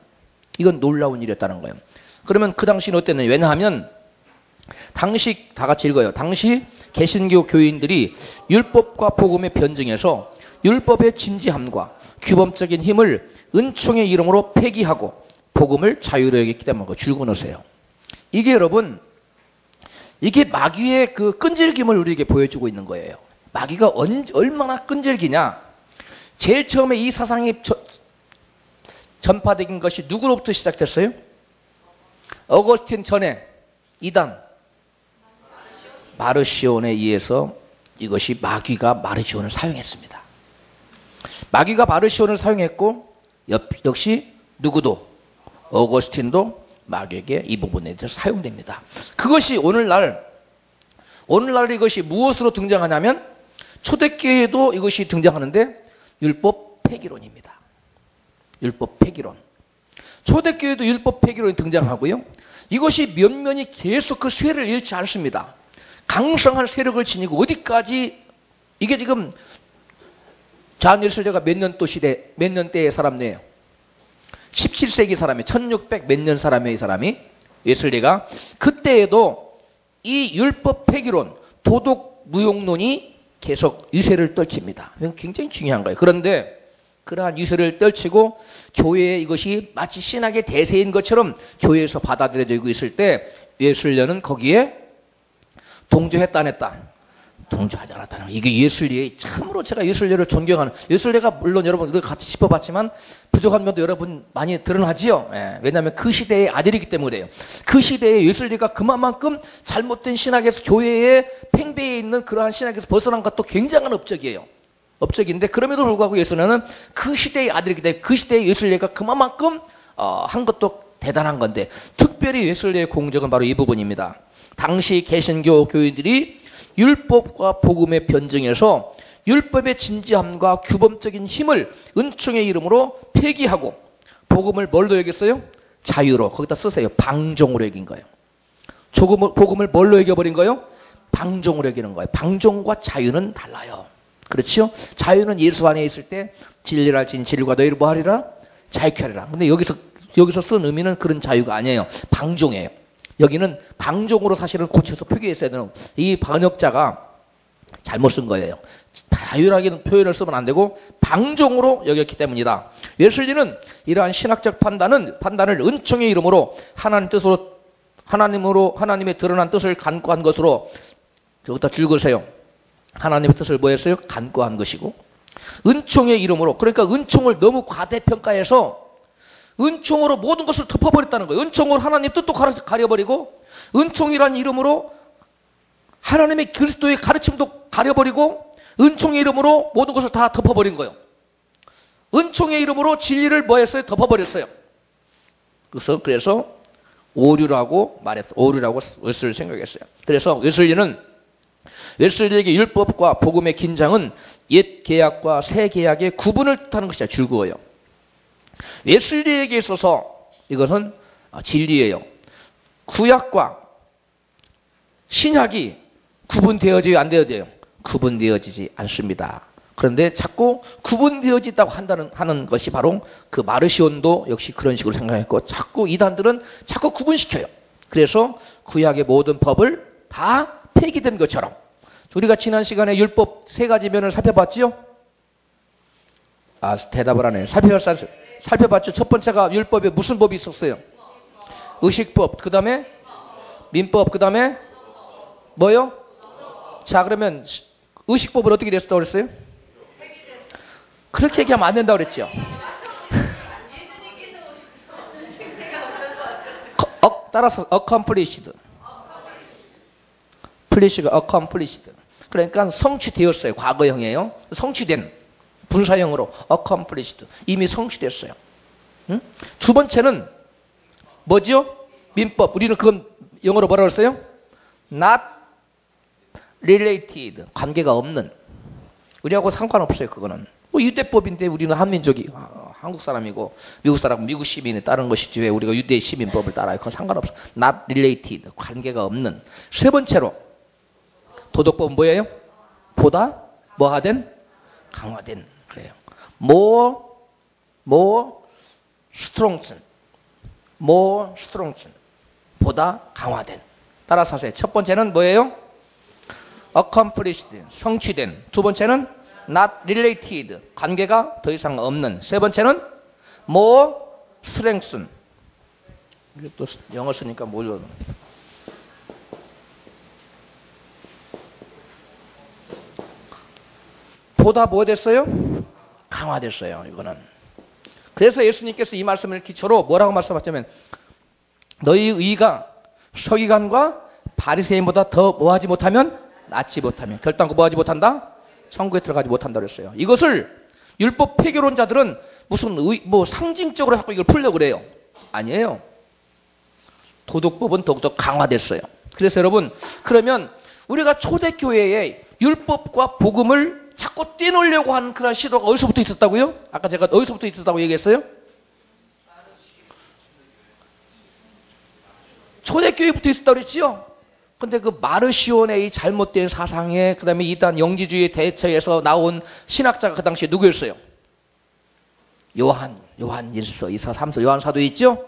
이건 놀라운 일이었다는 거예요. 그러면 그 당시는 어땠느냐? 왜냐하면 당시 다 같이 읽어요. 당시 개신교 교인들이 율법과 복음의 변증에서 율법의 진지함과 규범적인 힘을 은총의 이름으로 폐기하고 복음을 자유로 여겼기 때문에 줄고 넣으세요. 이게 여러분, 이게 마귀의 그 끈질김을 우리에게 보여주고 있는 거예요. 마귀가 얼마나 끈질기냐? 제일 처음에 이 사상이 전파된 것이 누구로부터 시작됐어요? 어거스틴 전에 이단 마르시온에 의해서 이것이 마귀가 마르시온을 사용했습니다. 마귀가 마르시온을 사용했고 역시 누구도 어거스틴도 마귀에게 이 부분에 대해서 사용됩니다. 그것이 오늘날 이것이 무엇으로 등장하냐면 초대교회에도 이것이 등장하는데 율법 폐기론입니다. 율법 폐기론. 초대교회도 율법 폐기론이 등장하고요. 이것이 면면이 계속 그 쇠를 잃지 않습니다. 강성한 세력을 지니고 어디까지 이게 지금 잔 웨슬리가 몇 년도 시대, 몇 년대의 사람이에요. 17세기 사람이 1600 몇 년 사람의 사람이 웨슬리가 그때에도 이 율법 폐기론, 도덕 무용론이 계속 유세를 떨칩니다. 이건 굉장히 중요한 거예요. 그런데 그러한 유세를 떨치고 교회에 이것이 마치 신학의 대세인 것처럼 교회에서 받아들여지고 있을 때 웨슬리는 거기에 동조했다 안 했다? 동조하지 않았다는 거예요. 이게 웨슬리의 참으로 제가 웨슬리를 존경하는, 웨슬리가 물론 여러분 같이 짚어봤지만 부족한 면도 여러분 많이 드러나지요. 예, 왜냐하면 그 시대의 아들이기 때문에요. 그 시대에 웨슬리가 그만큼 잘못된 신학에서 교회에 팽배해 있는 그러한 신학에서 벗어난 것도 굉장한 업적이에요. 업적인데 그럼에도 불구하고 웨슬리는 그 시대의 아들이기 때문에 그 시대의 웨슬리가 그만큼 한 것도 대단한 건데 특별히 웨슬리의 공적은 바로 이 부분입니다. 당시 개신교 교인들이 율법과 복음의 변증에서 율법의 진지함과 규범적인 힘을 은총의 이름으로 폐기하고 복음을 뭘로 여겼어요? 자유로. 거기다 쓰세요. 방종으로 여긴 거예요. 복음을 뭘로 여겨버린 거예요? 방종으로 여기는 거예요. 방종과 자유는 달라요. 그렇죠? 자유는 예수 안에 있을 때 진리를 알지니 진리가 너희를 뭐 하리라? 자유케 하리라. 근데 여기서 쓴 의미는 그런 자유가 아니에요. 방종이에요. 여기는 방종으로 사실은 고쳐서 표기했어야 되는, 이 번역자가 잘못 쓴 거예요. 자유라는 표현을 쓰면 안 되고 방종으로 여겼기 때문이다. 웨슬리는 이러한 신학적 판단을 은총의 이름으로 하나님의 드러난 뜻을 간구한 것으로, 저기다 읽으세요. 하나님의 뜻을 뭐 했어요? 간구한 것이고, 은총의 이름으로, 그러니까 은총을 너무 과대평가해서 은총으로 모든 것을 덮어버렸다는 거예요. 은총으로 하나님 뜻도 가려버리고, 은총이라는 이름으로 하나님의 그리스도의 가르침도 가려버리고, 은총의 이름으로 모든 것을 다 덮어버린 거예요. 은총의 이름으로 진리를 뭐 했어요? 덮어버렸어요. 그래서 오류라고 말했어요. 오류라고 웨슬리를 생각했어요. 그래서 웨슬리에게 율법과 복음의 긴장은 옛 계약과 새 계약의 구분을 뜻하는 것이야. 줄거예요. 웨슬리에게 있어서 이것은 진리예요. 구약과 신약이 구분되어져요? 안 되어져요? 구분되어지지 않습니다. 그런데 자꾸 구분되어진다고 하는 것이 바로 그 마르시온도 역시 그런 식으로 생각했고, 자꾸 이단들은 자꾸 구분시켜요. 그래서 구약의 모든 법을 다 폐기된 것처럼, 우리가 지난 시간에 율법 3가지 면을 살펴봤죠? 대답을 안 해요. 살펴봤죠. 첫 번째가 율법에 무슨 법이 있었어요? 의식법, 그 다음에 민법, 그 다음에 뭐요? 자, 그러면 의식법을 어떻게 됐다고 그랬어요? 그렇게 얘기하면 안 된다고 그랬죠. 따라서 accomplished. 플리시가 accomplished. 그러니까 성취되었어요. 과거형이에요. 성취된. 분사형으로 accomplished. 이미 성취됐어요. 응? 두 번째는 뭐죠? 민법. 우리는 그건 영어로 뭐라고 했어요? Not related, 관계가 없는. 우리하고 상관없어요. 그거는. 뭐 유대법인데 우리는 한민족이 한국 사람이고 미국 사람은 미국 시민에 따른 것이지 왜 우리가 유대 시민법을 따라요? 그건 상관없어. not related, 관계가 없는. 세 번째로 도덕법은 뭐예요? 보다 뭐하된? 강화된. 그래요. more strengthen, more strengthen, 보다 강화된. 따라서 하세요. 첫 번째는 뭐예요? accomplished, 성취된. 두 번째는 not related, 관계가 더 이상 없는. 세 번째는 more strengthen. 이게 또 영어 쓰니까 뭐죠? 보다 뭐 됐어요? 강화됐어요. 이거는. 그래서 예수님께서 이 말씀을 기초로 뭐라고 말씀하셨냐면 너희 의가 서기관과 바리새인보다 더 뭐하지 못하면 낫지 못하면 결단코 뭐하지 못한다? 천국에 들어가지 못한다 그랬어요. 이것을 율법 폐교론자들은 무슨 뭐 상징적으로 자꾸 이걸 풀려고 그래요. 아니에요. 도덕법은 더욱더 강화됐어요. 그래서 여러분, 그러면 우리가 초대교회에 율법과 복음을 자꾸 떼놓으려고 하는 그런 시도가 어디서부터 있었다고요? 아까 제가 어디서부터 있었다고 얘기했어요? 초대교회부터 있었다고 그랬지요? 근데 그 마르시온의 이 잘못된 사상에 그 다음에 이단 영지주의 대처에서 나온 신학자가 그 당시에 누구였어요? 요한 1서, 2서, 3서 요한 사도 있죠?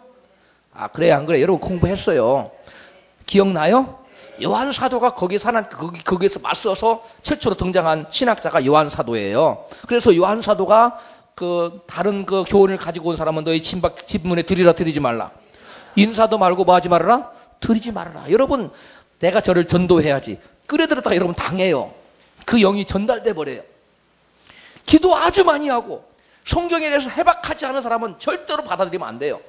아 그래요 안 그래요? 여러분 공부했어요. 기억나요? 요한 사도가 거기에서 맞서서 최초로 등장한 신학자가 요한 사도예요. 그래서 요한 사도가 그 다른 그 교훈을 가지고 온 사람은 너희 집문에 드리라 드리지 말라. 인사도 말고 뭐 하지 말아라? 드리지 말아라. 여러분 내가 저를 전도해야지. 끌어들였다가 여러분 당해요. 그 영이 전달돼 버려요. 기도 아주 많이 하고 성경에 대해서 해박하지 않은 사람은 절대로 받아들이면 안 돼요.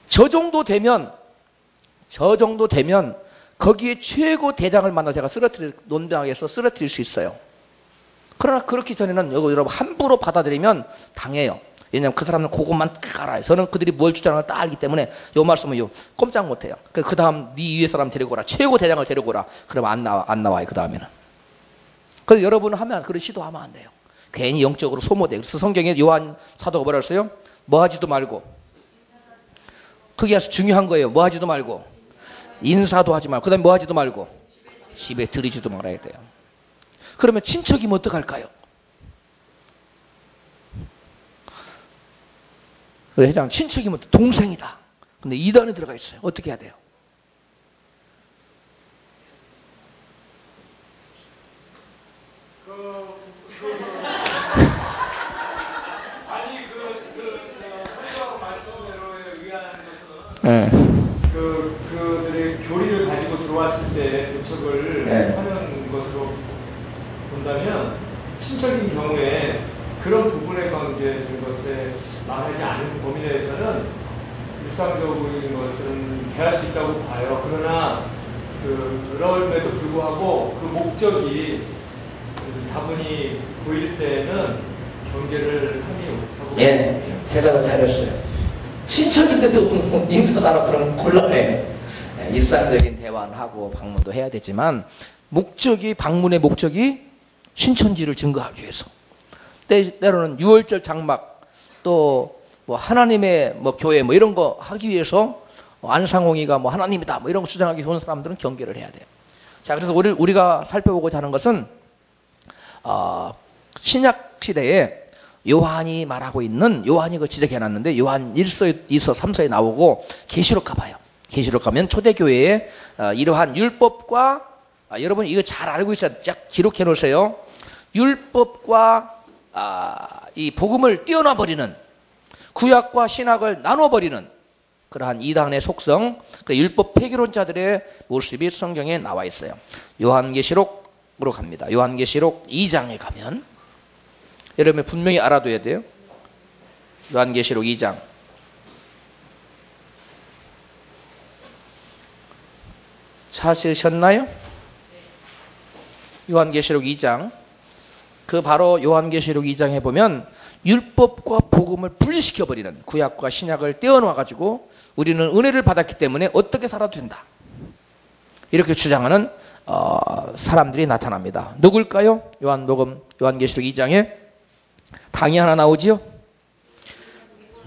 저 정도 되면 거기에 최고 대장을 만나 제가 논병에서 쓰러뜨릴 수 있어요. 그러나 그렇기 전에는 여러분 함부로 받아들이면 당해요. 왜냐하면 그 사람은 그것만 알아요. 저는 그들이 뭘 주장하는 걸 다 알기 때문에 요 말씀은 꼼짝 못해요. 그 다음 네 위에 사람 데리고 오라. 최고 대장을 데리고 오라. 그러면 안 나와요. 그 다음에는. 그래서 여러분은 하면 그런 시도하면 안 돼요. 괜히 영적으로 소모돼요. 그래서 성경에 요한 사도가 뭐라 했어요? 뭐 하지도 말고. 그게 아주 중요한 거예요. 뭐 하지도 말고. 인사도 하지 말고. 그 다음에 뭐 하지도 말고. 집에 들이지도 말아야 돼요. 그러면 친척이면 어떡할까요? 회장 친척이면 동생이다. 근데 이단에 들어가 있어요. 어떻게 해야 돼요? 그들의 교리를 가지고 들어왔을 때 도척을 하는 것으로 본다면 친척인 경우에 그런 부분에 관계된 것에 말하지 않은 범위 내에서는 일상적인 것은 대할 수 있다고 봐요. 그러나 그럼에도 불구하고 그 목적이 다분히 보일 때는 경계를 하기 못하고. 예, 대답을 잘했어요. 친척인데도 인사도 안 하고 그러면 곤란해. 일상적인 대화는 하고 방문도 해야 되지만 방문의 목적이 신천지를 증거하기 위해서. 때로는 유월절 장막 또 뭐 하나님의 뭐 교회 뭐 이런 거 하기 위해서 안상홍이가 뭐 하나님이다 뭐 이런 거 주장하기 좋은 사람들은 경계를 해야 돼요. 자, 그래서 우리가 살펴보고자 하는 것은 신약 시대에 요한이 말하고 있는 요한이 그걸 지적해놨는데 요한 1서, 2서, 3서에 나오고 계시록 가봐요. 계시록 가면 초대교회에 이러한 율법과 여러분 이거 잘 알고 있어야 쫙 기록해 놓으세요. 율법과 이 복음을 띄어놔버리는 구약과 신학을 나눠버리는 그러한 이단의 속성, 율법 폐기론자들의 모습이 성경에 나와 있어요. 요한계시록으로 갑니다. 요한계시록 2장에 가면 여러분 분명히 알아둬야 돼요. 요한계시록 2장. 찾으셨나요? 요한계시록 2장. 그 바로 요한계시록 2장에 보면 율법과 복음을 분리시켜버리는 구약과 신약을 떼어놓아가지고 우리는 은혜를 받았기 때문에 어떻게 살아도 된다. 이렇게 주장하는 사람들이 나타납니다. 누굴까요? 요한계시록 2장에 당이 하나 나오지요?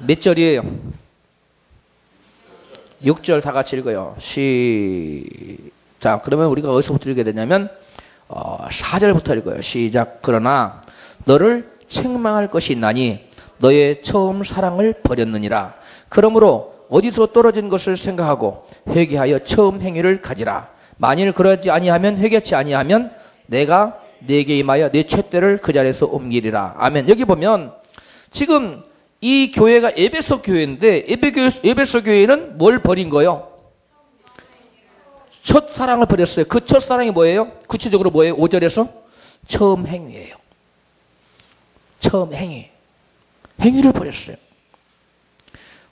몇 절이에요? 6절 다 같이 읽어요. 시작. 그러면 우리가 어디서부터 읽게 되냐면 4절부터 읽어요. 시작. 그러나 너를 책망할 것이 있나니 너의 처음 사랑을 버렸느니라. 그러므로 어디서 떨어진 것을 생각하고 회개하여 처음 행위를 가지라. 만일 그러지 아니하면, 회개치 아니하면 내가 네게 임하여 네 쇳대를 그 자리에서 옮기리라. 아멘. 여기 보면 지금 이 교회가 에베소 교회인데 에베소 교회는 뭘 버린 거예요? 첫 사랑을 버렸어요. 그 첫 사랑이 뭐예요? 구체적으로 뭐예요? 5절에서 처음 행위예요. 처음 행위. 행위를 버렸어요.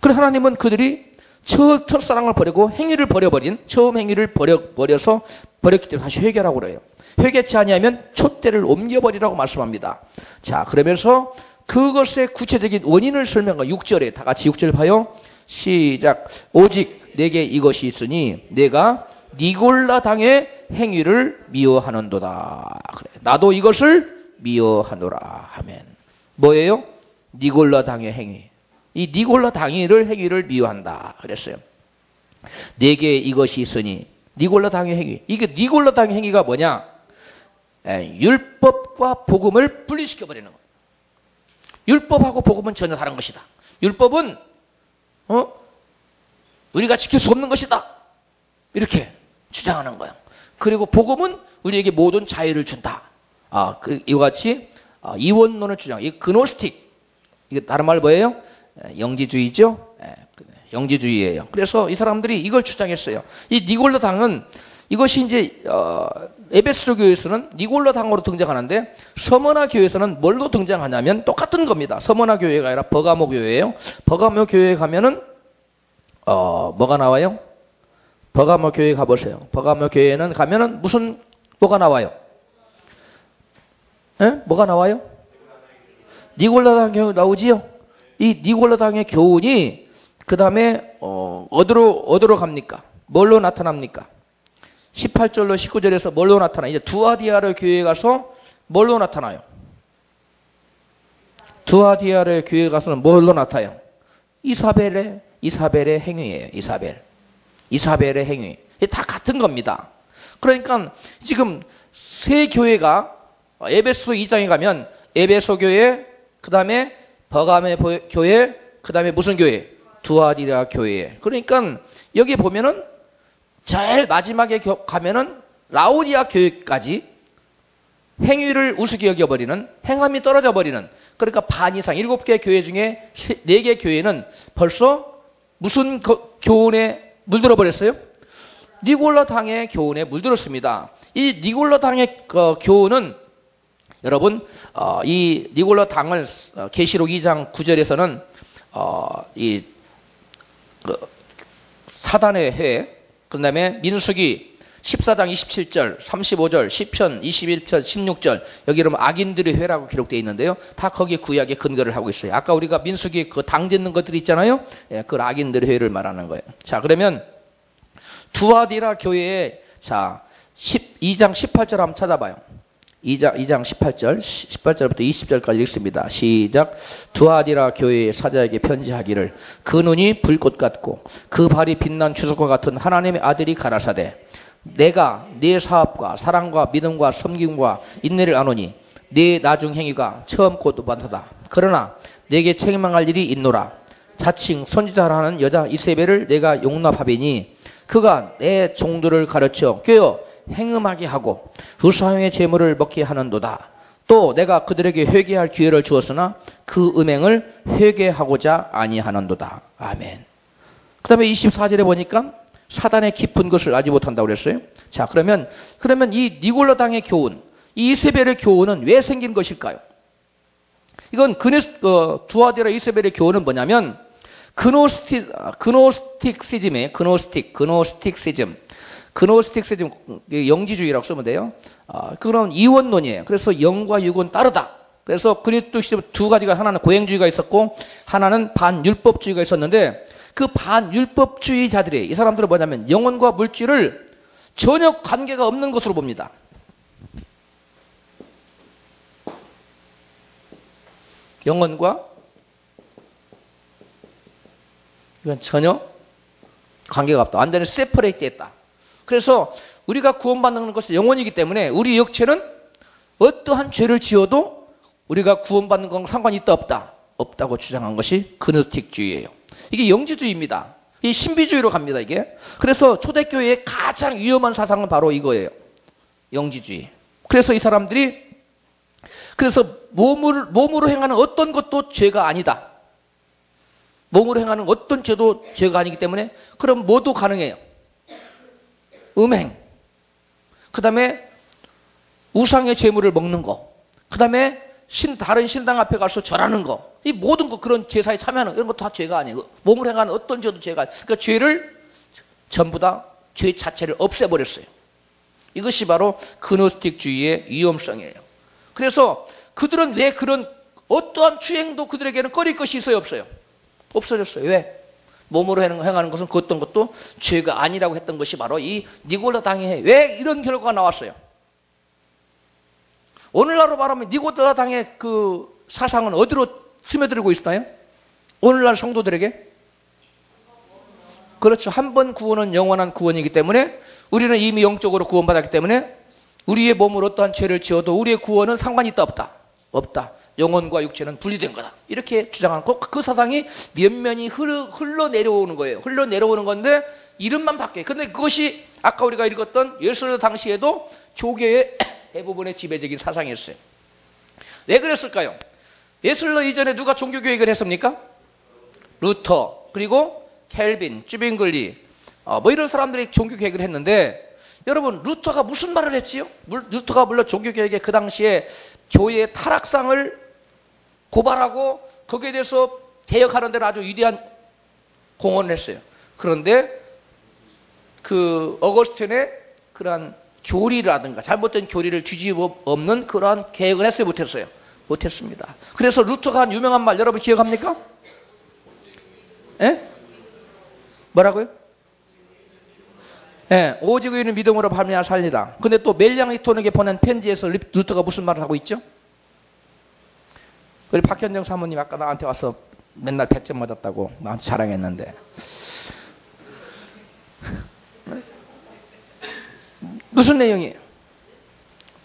그래서 하나님은 그들이 첫사랑을 버리고 행위를 버려버린, 처음 행위를 버려서 버렸기 때문에 다시 회개하라고 그래요. 회개치 아니하면 촛대를 옮겨버리라고 말씀합니다. 자, 그러면서 그것의 구체적인 원인을 설명한 6절에 다 같이 6절 봐요. 시작. 오직 내게 이것이 있으니 내가 니골라 당의 행위를 미워하는도다. 그래. 나도 이것을 미워하노라. 아멘. 뭐예요? 니골라 당의 행위. 이 니골라 당의를 행위를 미워한다 그랬어요. 내게 이것이 있으니 니골라 당의 행위. 이게 니골라 당의 행위가 뭐냐? 율법과 복음을 분리시켜 버리는 거예요. 율법하고 복음은 전혀 다른 것이다. 율법은 우리가 지킬 수 없는 것이다. 이렇게 주장하는 거예요. 그리고 복음은 우리에게 모든 자유를 준다. 이와 같이 이원론을 주장. 이 그노스틱. 이게 다른 말 뭐예요? 영지주의죠. 영지주의예요. 그래서 이 사람들이 이걸 주장했어요. 이 니골라 당은 이것이 이제 에베소 교회에서는 니골라 당으로 등장하는데 서머나 교회에서는 뭘로 등장하냐면 똑같은 겁니다. 서머나 교회가 아니라 버가모 교회예요. 버가모 교회에 가면은 뭐가 나와요? 버가모 교회 가보세요. 버가모 교회는 가면은 뭐가 나와요? 뭐가 나와요? 니골라 당 교회 나오지요? 이 니골라 당의 교훈이 그 다음에 어디로 갑니까? 뭘로 나타납니까? 18절로 19절에서 뭘로 나타나? 이제 두아디아르 교회에 가서 뭘로 나타나요? 두아디아르 교회에 가서는 뭘로 나타나요? 이사벨의 행위예요. 이사벨의 행위. 다 같은 겁니다. 그러니까 지금 세 교회가 에베소 2장에 가면 에베소 교회, 그 다음에 버가모 교회, 그 다음에 무슨 교회? 두아디라 교회. 그러니까 여기 보면은 제일 마지막에 가면은 라오디아 교회까지 행위를 우습게 여겨버리는, 행함이 떨어져 버리는, 그러니까 반 이상 7개 교회 중에 4개 교회는 벌써 무슨 교훈에 물들어 버렸어요? 니골라 당의 교훈에 물들었습니다. 이 니골라 당의 교훈은 여러분 이 니골라 당을 계시록 2장 9절에서는 이 사단의 회, 그 다음에 민수기 14장 27절, 35절, 10편, 21편, 16절 여기 이러면 악인들의 회라고 기록되어 있는데요. 다 거기에 구약에 근거를 하고 있어요. 아까 우리가 민수기 그 당 짓는 것들이 있잖아요. 그 악인들의 회를 말하는 거예요. 자, 그러면 두아디라 교회에 자 2장 18절 한번 찾아봐요. 2장 18절부터 20절까지 읽습니다. 시작. 두아디라 교회의 사자에게 편지하기를 그 눈이 불꽃 같고 그 발이 빛난 주석과 같은 하나님의 아들이 가라사대 내가 네 사업과 사랑과 믿음과 섬김과 인내를 아노니 네 나중 행위가 처음 곧 많다. 그러나 내게 책망할 일이 있노라. 자칭 선지자라는 여자 이세벨을 내가 용납하비니 그가 내 종들을 가르쳐 꿰어 행음하게 하고 후사형의 제물을 먹게 하는도다. 또 내가 그들에게 회개할 기회를 주었으나 그 음행을 회개하고자 아니하는도다. 아멘. 그 다음에 24절에 보니까 사단의 깊은 것을 알지 못한다고 그랬어요. 자, 그러면 이 니골라 당의 교훈, 이 이세벨의 교훈은 왜 생긴 것일까요? 이건 두아디라 이세벨의 교훈은 뭐냐면 그노스틱시즘, 영지주의라고 쓰면 돼요. 그런 이원론이에요. 그래서 영과 육은 따르다. 그래서 그리스도 시대 두 가지가, 하나는 고행주의가 있었고 하나는 반율법주의가 있었는데 그 반율법주의자들이, 이 사람들은 뭐냐면 영혼과 물질을 전혀 관계가 없는 것으로 봅니다. 영혼과 이건 전혀 관계가 없다. 완전히 세퍼레이트 했다. 그래서 우리가 구원받는 것은 영혼이기 때문에 우리 육체는 어떠한 죄를 지어도 우리가 구원받는 건 상관이 있다 없다? 없다고 주장한 것이 그노스틱주의예요. 이게 영지주의입니다. 이 신비주의로 갑니다, 이게. 그래서 초대교회의 가장 위험한 사상은 바로 이거예요. 영지주의. 그래서 이 사람들이 몸으로 행하는 어떤 것도 죄가 아니다. 몸으로 행하는 어떤 죄도 죄가 아니기 때문에 그럼 뭐도 가능해요. 음행, 그 다음에 우상의 제물을 먹는 거, 그 다음에 다른 신당 앞에 가서 절하는 거, 이 모든 거 그런 제사에 참여하는 이런 것도 다 죄가 아니에요. 몸으로 행하는 어떤 죄도 죄가 아니에요. 그러니까 죄를 전부 다 죄 자체를 없애버렸어요. 이것이 바로 그노스틱주의의 위험성이에요. 그래서 그들은 왜 그런 어떠한 추행도 그들에게는 꺼릴 것이 있어요, 없어요? 없어졌어요. 왜? 몸으로 행하는 것은 그 어떤 것도 죄가 아니라고 했던 것이 바로 이 니골라 당의 왜 이런 결과가 나왔어요? 오늘날로 말하면 니골라 당의 그 사상은 어디로 스며들고 있나요? 오늘날 성도들에게? 그렇죠. 한 번 구원은 영원한 구원이기 때문에 우리는 이미 영적으로 구원받았기 때문에 우리의 몸으로 어떠한 죄를 지어도 우리의 구원은 상관이 있다 없다? 없다. 영혼과 육체는 분리된 거다. 이렇게 주장하고 그 사상이 면면이 흘러내려오는 거예요. 흘러내려오는 건데 이름만 바뀌어요. 그런데 그것이 아까 우리가 읽었던 예술로 당시에도 교계의 대부분의 지배적인 사상이었어요. 왜 그랬을까요? 예술로 이전에 누가 종교교육을 했습니까? 루터, 그리고 켈빈, 쥐빙글리, 뭐 이런 사람들이 종교교육을 했는데 여러분 루터가 무슨 말을 했지요? 루터가 물론 종교교육에 그 당시에 교회의 타락상을 고발하고 거기에 대해서 개혁하는 데는 아주 위대한 공헌을 했어요. 그런데 그 어거스틴의 그러한 교리라든가 잘못된 교리를 뒤집어 엎는 그러한 개혁을 했어요? 못했어요? 못했습니다. 그래서 루터가 한 유명한 말 여러분 기억합니까? 예? 뭐라고요? 예, 오직 의인은 믿음으로 말미암아 살리라. 근데 또 멜량이톤에게 보낸 편지에서 루터가 무슨 말을 하고 있죠? 우리 박현정 사모님 아까 나한테 와서 맨날 100점 맞았다고 나한테 자랑했는데 무슨 내용이에요?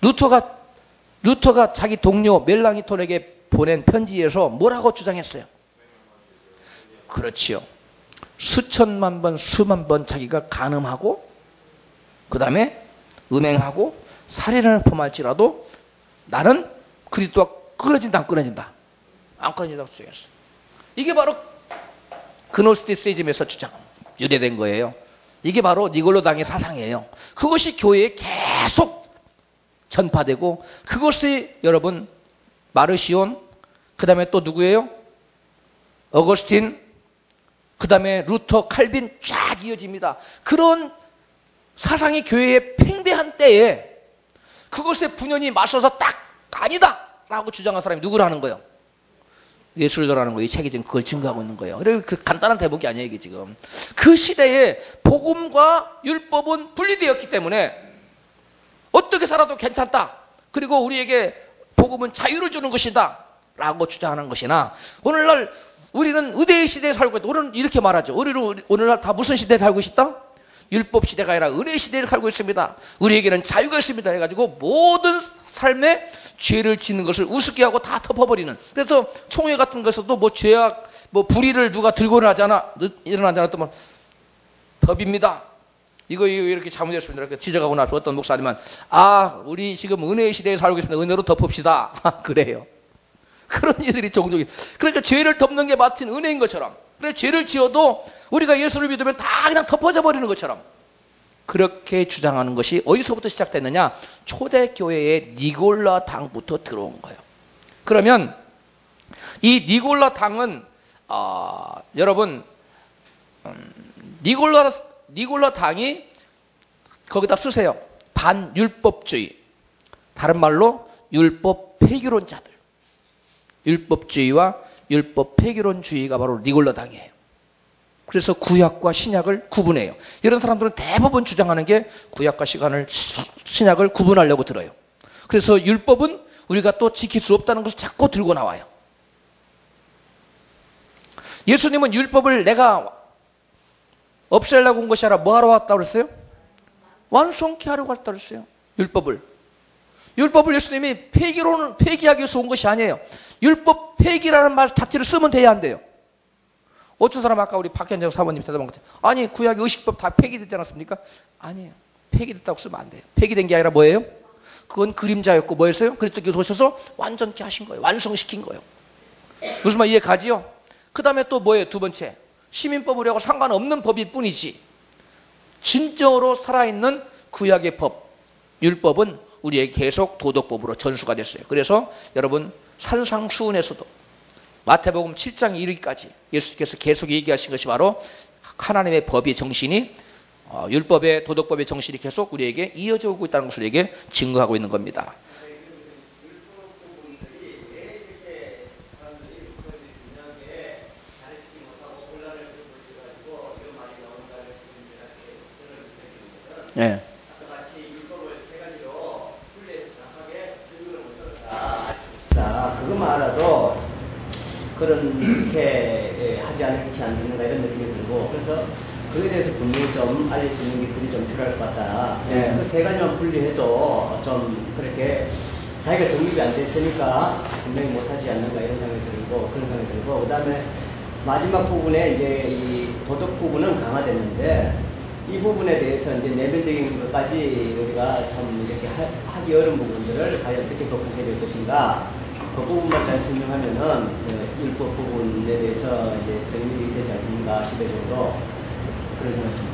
루터가 자기 동료 멜랑이톤에게 보낸 편지에서 뭐라고 주장했어요? 그렇지요. 수천만 번, 수만 번 자기가 간음하고 그 다음에 음행하고 살인을 범할지라도 나는 그리스도와 끊어진다 안 끊어진다? 안 끊어진다고 주장했어요. 이게 바로 그노스티시즘에서 유래된 거예요. 이게 바로 니골로당의 사상이에요. 그것이 교회에 계속 전파되고 그것이 여러분 마르시온, 그 다음에 또 누구예요? 어거스틴, 그 다음에 루터, 칼빈 쫙 이어집니다. 그런 사상이 교회에 팽배한 때에 그것에 분연히 맞서서 딱 아니다 라고 주장한 사람이 누구라는 거예요? 예술도라는 거예요. 이 책이 지금 그걸 증거하고 있는 거예요. 그리고 그 간단한 대목이 아니에요, 이게 지금. 그 시대에 복음과 율법은 분리되었기 때문에 어떻게 살아도 괜찮다. 그리고 우리에게 복음은 자유를 주는 것이다. 라고 주장하는 것이나 오늘날 우리는 의대의 시대에 살고 있다. 우리는 이렇게 말하죠. 우리는 오늘날 다 무슨 시대에 살고 있다? 율법 시대가 아니라 은혜의 시대를 살고 있습니다. 우리에게는 자유가 있습니다. 해가지고 모든 삶에 죄를 짓는 것을 우습게 하고 다 덮어버리는. 그래서 총회 같은 것에서도 뭐 죄악, 뭐 불의를 누가 들고 일어나지 않았더만 법입니다. 이거 이렇게 잘못했습니다. 이렇게 지적하고 나서 어떤 목사님은 우리 지금 은혜의 시대에 살고 있습니다. 은혜로 덮읍시다. 그래요. 그런 일들이 종종. 그러니까 죄를 덮는 게 마침 은혜인 것처럼. 그래서 죄를 지어도 우리가 예수를 믿으면 다 그냥 덮어져 버리는 것처럼. 그렇게 주장하는 것이 어디서부터 시작됐느냐? 초대교회의 니골라 당부터 들어온 거예요. 그러면 이 니골라 당은 여러분 니골라 당이 거기다 쓰세요. 반율법주의. 다른 말로 율법 폐기론자들. 율법주의와 율법 폐기론주의가 바로 니골라 당이에요. 그래서 구약과 신약을 구분해요. 이런 사람들은 대부분 주장하는 게 구약과 신약을 구분하려고 들어요. 그래서 율법은 우리가 또 지킬 수 없다는 것을 자꾸 들고 나와요. 예수님은 율법을 내가 없애려고 온 것이 아니라 뭐 하러 왔다고 그랬어요? 완성케 하려고 왔다고 그랬어요. 율법을 예수님이 폐기하기 위해서 온 것이 아니에요. 율법 폐기라는 말 자체를 쓰면 돼야 한대요. 어떤 사람 아까 우리 박현정 사모님 대답한 것 같아요. 아니 구약의 의식법 다 폐기됐지 않았습니까? 아니에요. 폐기됐다고 쓰면 안 돼요. 폐기된 게 아니라 뭐예요? 그건 그림자였고 뭐였어요? 그리스도께서 오셔서 완전케 하신 거예요. 완성시킨 거예요. 무슨 말 이해 가지요? 그 다음에 또 뭐예요? 두 번째, 시민법이라고 상관없는 법일 뿐이지 진정으로 살아있는 구약의 법, 율법은 우리에게 계속 도덕법으로 전수가 됐어요. 그래서 여러분 산상수훈에서도 마태복음 7장 1위까지 예수께서 계속 얘기하신 것이 바로 하나님의 법의 정신이 율법의 도덕법의 정신이 계속 우리에게 이어져 오고 있다는 것을 우리에게 증거하고 있는 겁니다. 네. 그것만 알아도 그렇게 하지 않는가 이런 느낌이 들고 그래서 그에 대해서 분명히 좀 알릴 수 있는 것들이 좀 필요할 것 같다. 네. 그 세 가지만 분리해도 좀 그렇게 자기가 정립이 안 됐으니까 분명히 못하지 않는가 이런 생각이 들고 그런 생각이 들고 그 다음에 마지막 부분에 이제 이 도덕 부분은 강화됐는데 이 부분에 대해서 이제 내면적인 것까지 우리가 참 이렇게 하기 어려운 부분들을 과연 어떻게克服해 될 것인가 그 부분만 잘 설명하면은 율법 부분에 대해서 이제 정립이 되지 않는가 시대적으로 그런 생각이 듭니다.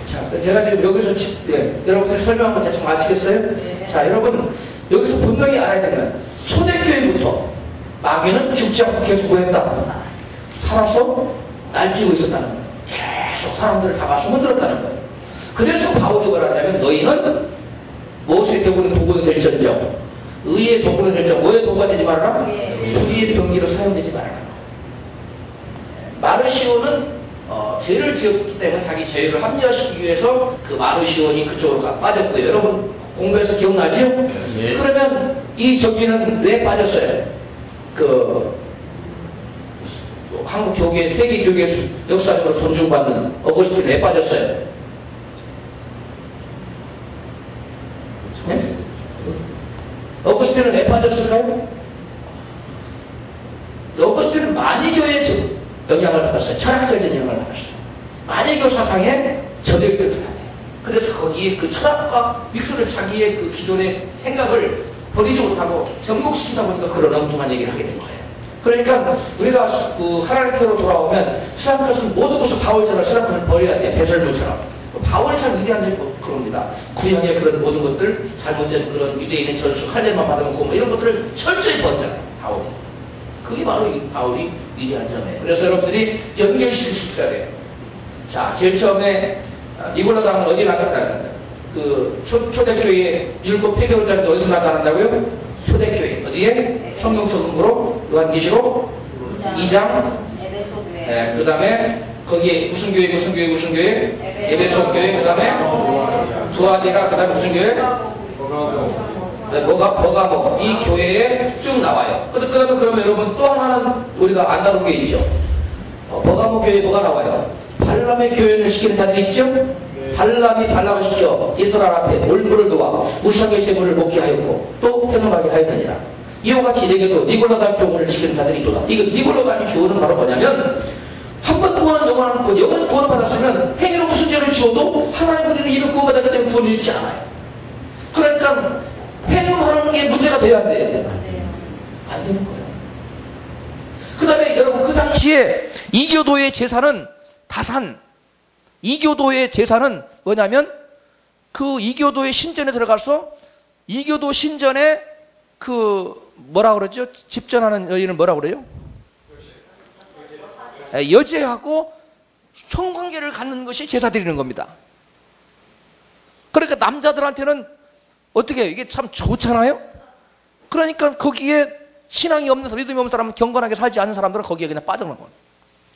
자, 제가 지금 여기서 여러분들이 설명한 거 대충 아시겠어요? 네. 자, 여러분 여기서 분명히 알아야 되는 건 초대교회부터 마귀는 죽지 않고 계속 뭐했다? 살아서 날뛰고 있었다는 거예요. 계속 사람들을 잡아서 흔들었다는 거예요. 그래서 바울이 뭐라냐면 너희는 무엇의 도구는 도구는 될지언정 의의 도구는 될지언정 뭐의 도구가 되지 말아라? 불의의 병기로 사용되지 말아라. 마르시오는 죄를 지었기 때문에 자기 죄를 합리화시키기 위해서 그 마르시온이 그쪽으로 빠졌고요. 여러분 공부해서 기억나죠? 예. 그러면 이 저기는 왜 빠졌어요? 한국 교계, 세계 교계에서 역사적으로 존중받는 어거스틴 왜 빠졌어요? 네? 어거스틴은 왜 빠졌을까요? 어거스틴은 만이교의 영향을 받았어요. 철학적인 영향을 받았어요. 만이교 사상에 저들들을 해야 돼요. 그래서 거기에 그 철학과 믹스를 자기의 그 기존의 생각을 버리지 못하고 접목시키다 보니까 그런 엉뚱한 얘기를 하게 된 거예요. 그러니까 우리가 그 하나님께로 돌아오면 스라크스는 모든 것을 바울처럼 스라크스를 버려야 돼. 배설물처럼. 바울이 참 위대한 점이 그럽니다. 구약의 그런 모든 것들 잘못된 그런 유대인의 전수 할례만 받으면 구원 이런 것들을 철저히 버렸잖아요. 바울이. 그게 바로 바울이 위대한 점이에요. 그래서 여러분들이 연결시킬 수 있어야 돼요. 자, 제일 처음에 니골라당은 어디에 나타나는데 그 초대교회의 율법 폐교자들이 어디서 나타난다고요? 초대교회. 어디에? 성경적 근거로 요한계시록 2장. 네, 그 다음에 거기에 무슨 교회? 에베소 교회. 그 다음에 두아디라. 그 다음에 무슨 교회? 뭐가 이 교회에 쭉 나와요. 그 다음에 그러면 여러분 또 하나는 우리가 안 다룬 게 있죠. 버가모 교회에 뭐가 나와요? 발람의 교회를 시키는 자들이 있죠? 발람이 발람을 시켜 이스라엘 앞에 올무를 놓아 무시하게 제물을 먹게 하였고 또 편협하게 하였느니라. 이와 같이 내게도 니골라당 교훈을 지키는 자들이 있도다. 이거 니골라당 교훈은 바로 뭐냐면 한 번 구원은 영원한 구원, 영원 구원을 받았으면 행위로 무슨 죄를 지어도 하나님 그리는 이미 구원받았기 때문에 구원을 잃지 않아요. 그러니까 행위로 하는 게 문제가 돼야 안 돼요? 안 되는 거예요. 그 다음에 여러분 그 당시에 이교도의 제사는 다산, 이교도의 제사는 뭐냐면 그 이교도의 신전에 들어가서 이교도 신전에 그 뭐라 그러죠? 집전하는 여인을 뭐라 그래요? 여제하고 성관계를 갖는 것이 제사 드리는 겁니다. 그러니까 남자들한테는 어떻게 해요? 이게 참 좋잖아요? 그러니까 거기에 신앙이 없는 사람, 믿음이 없는 사람은 경건하게 살지 않는 사람들은 거기에 그냥 빠져나가는 거예요.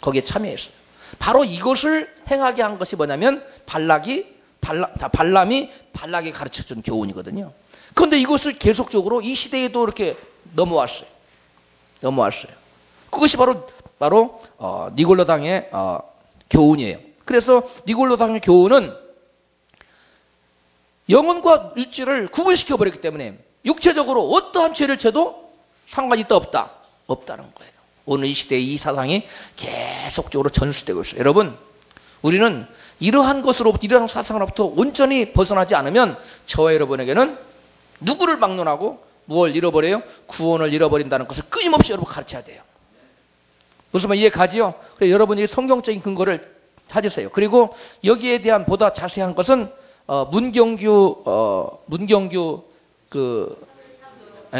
거기에 참여했어요. 바로 이것을 행하게 한 것이 뭐냐면 발람이 발락에 가르쳐준 교훈이거든요. 그런데 이것을 계속적으로 이 시대에도 이렇게 넘어왔어요. 그것이 바로 니골라당의 교훈이에요. 그래서 니골라당의 교훈은 영혼과 육체를 구분시켜 버렸기 때문에 육체적으로 어떠한 죄를 져도 상관이 있다 없다는 거예요. 오늘 이 시대에 이 사상이 계속적으로 전수되고 있어요. 여러분, 우리는 이러한 것으로부터, 이러한 사상으로부터 온전히 벗어나지 않으면 저와 여러분에게는 누구를 막론하고 무엇을 잃어버려요? 구원을 잃어버린다는 것을 끊임없이 여러분 가르쳐야 돼요. 무슨 말 이해 가지요? 그래서 여러분이 성경적인 근거를 찾으세요. 그리고 여기에 대한 보다 자세한 것은 문경규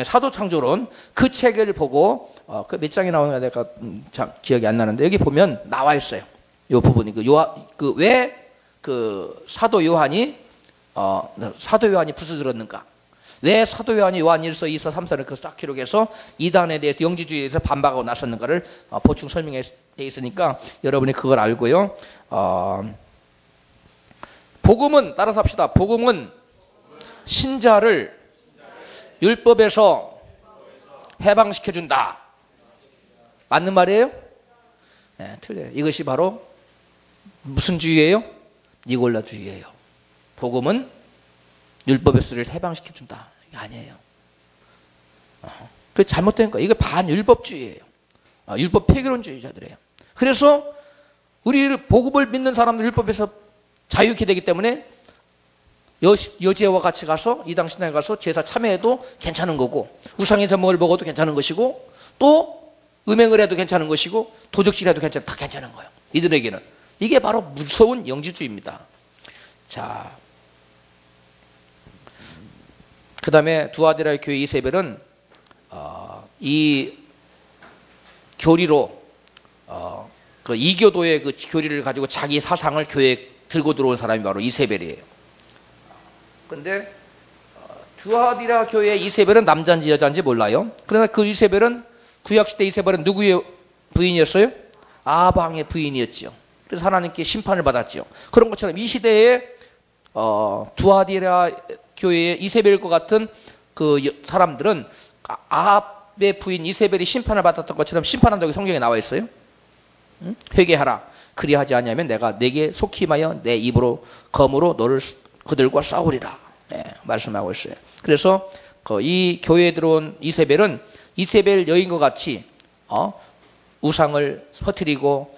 사도창조론 그 책을 보고 그 몇 장이 나오는가 내가 참 기억이 안 나는데 여기 보면 나와 있어요. 이 부분이 왜 사도 요한이 부서졌는가? 왜 사도 요한이 요한 1서, 2서, 3서를 그 싹 기록해서 이단에 대해서 영지주의에 대해서 반박하고 나섰는가를 보충 설명해 있으니까 여러분이 그걸 알고요. 복음은 따라서 합시다. 복음은 신자를 율법에서 해방시켜준다. 맞는 말이에요? 네, 틀려요. 이것이 바로 무슨 주의예요? 니골라주의예요. 복음은 율법에서 우리를 해방시켜준다. 이게 아니에요. 그게 잘못된 거예요. 이게 반율법주의예요. 율법 폐교론주의자들이에요. 그래서 우리를 복음을 믿는 사람들 율법에서 자유케 되기 때문에 여제와 같이 가서 이당 신당에 가서 제사 참여해도 괜찮은 거고, 우상의 전목을 먹어도 괜찮은 것이고, 또 음행을 해도 괜찮은 것이고, 도적질해도 다 괜찮은 거예요. 이들에게는. 이게 바로 무서운 영지주의입니다. 자, 그 다음에 두아디라 교회 이세벨은 이 교리로 그 이교도의 그 교리를 가지고 자기 사상을 교회에 들고 들어온 사람이 바로 이세벨이에요. 근데 두아디라 교회 이세벨은 남자인지 여자인지 몰라요. 그러나 그 이세벨은 구약시대 이세벨은 누구의 부인이었어요? 아방의 부인이었죠. 그래서 하나님께 심판을 받았죠. 그런 것처럼 이 시대에 두아디라 교회의 이세벨과 같은 그 사람들은 아합의 부인 이세벨이 심판을 받았던 것처럼 심판한다고 성경에 나와 있어요. 응? 회개하라. 그리하지 않으면 내가 내게 속힘하여 내 입으로 검으로 너를 그들과 싸우리라. 네, 말씀하고 있어요. 그래서 이 교회에 들어온 이세벨은 이세벨 여인과 같이 우상을 퍼뜨리고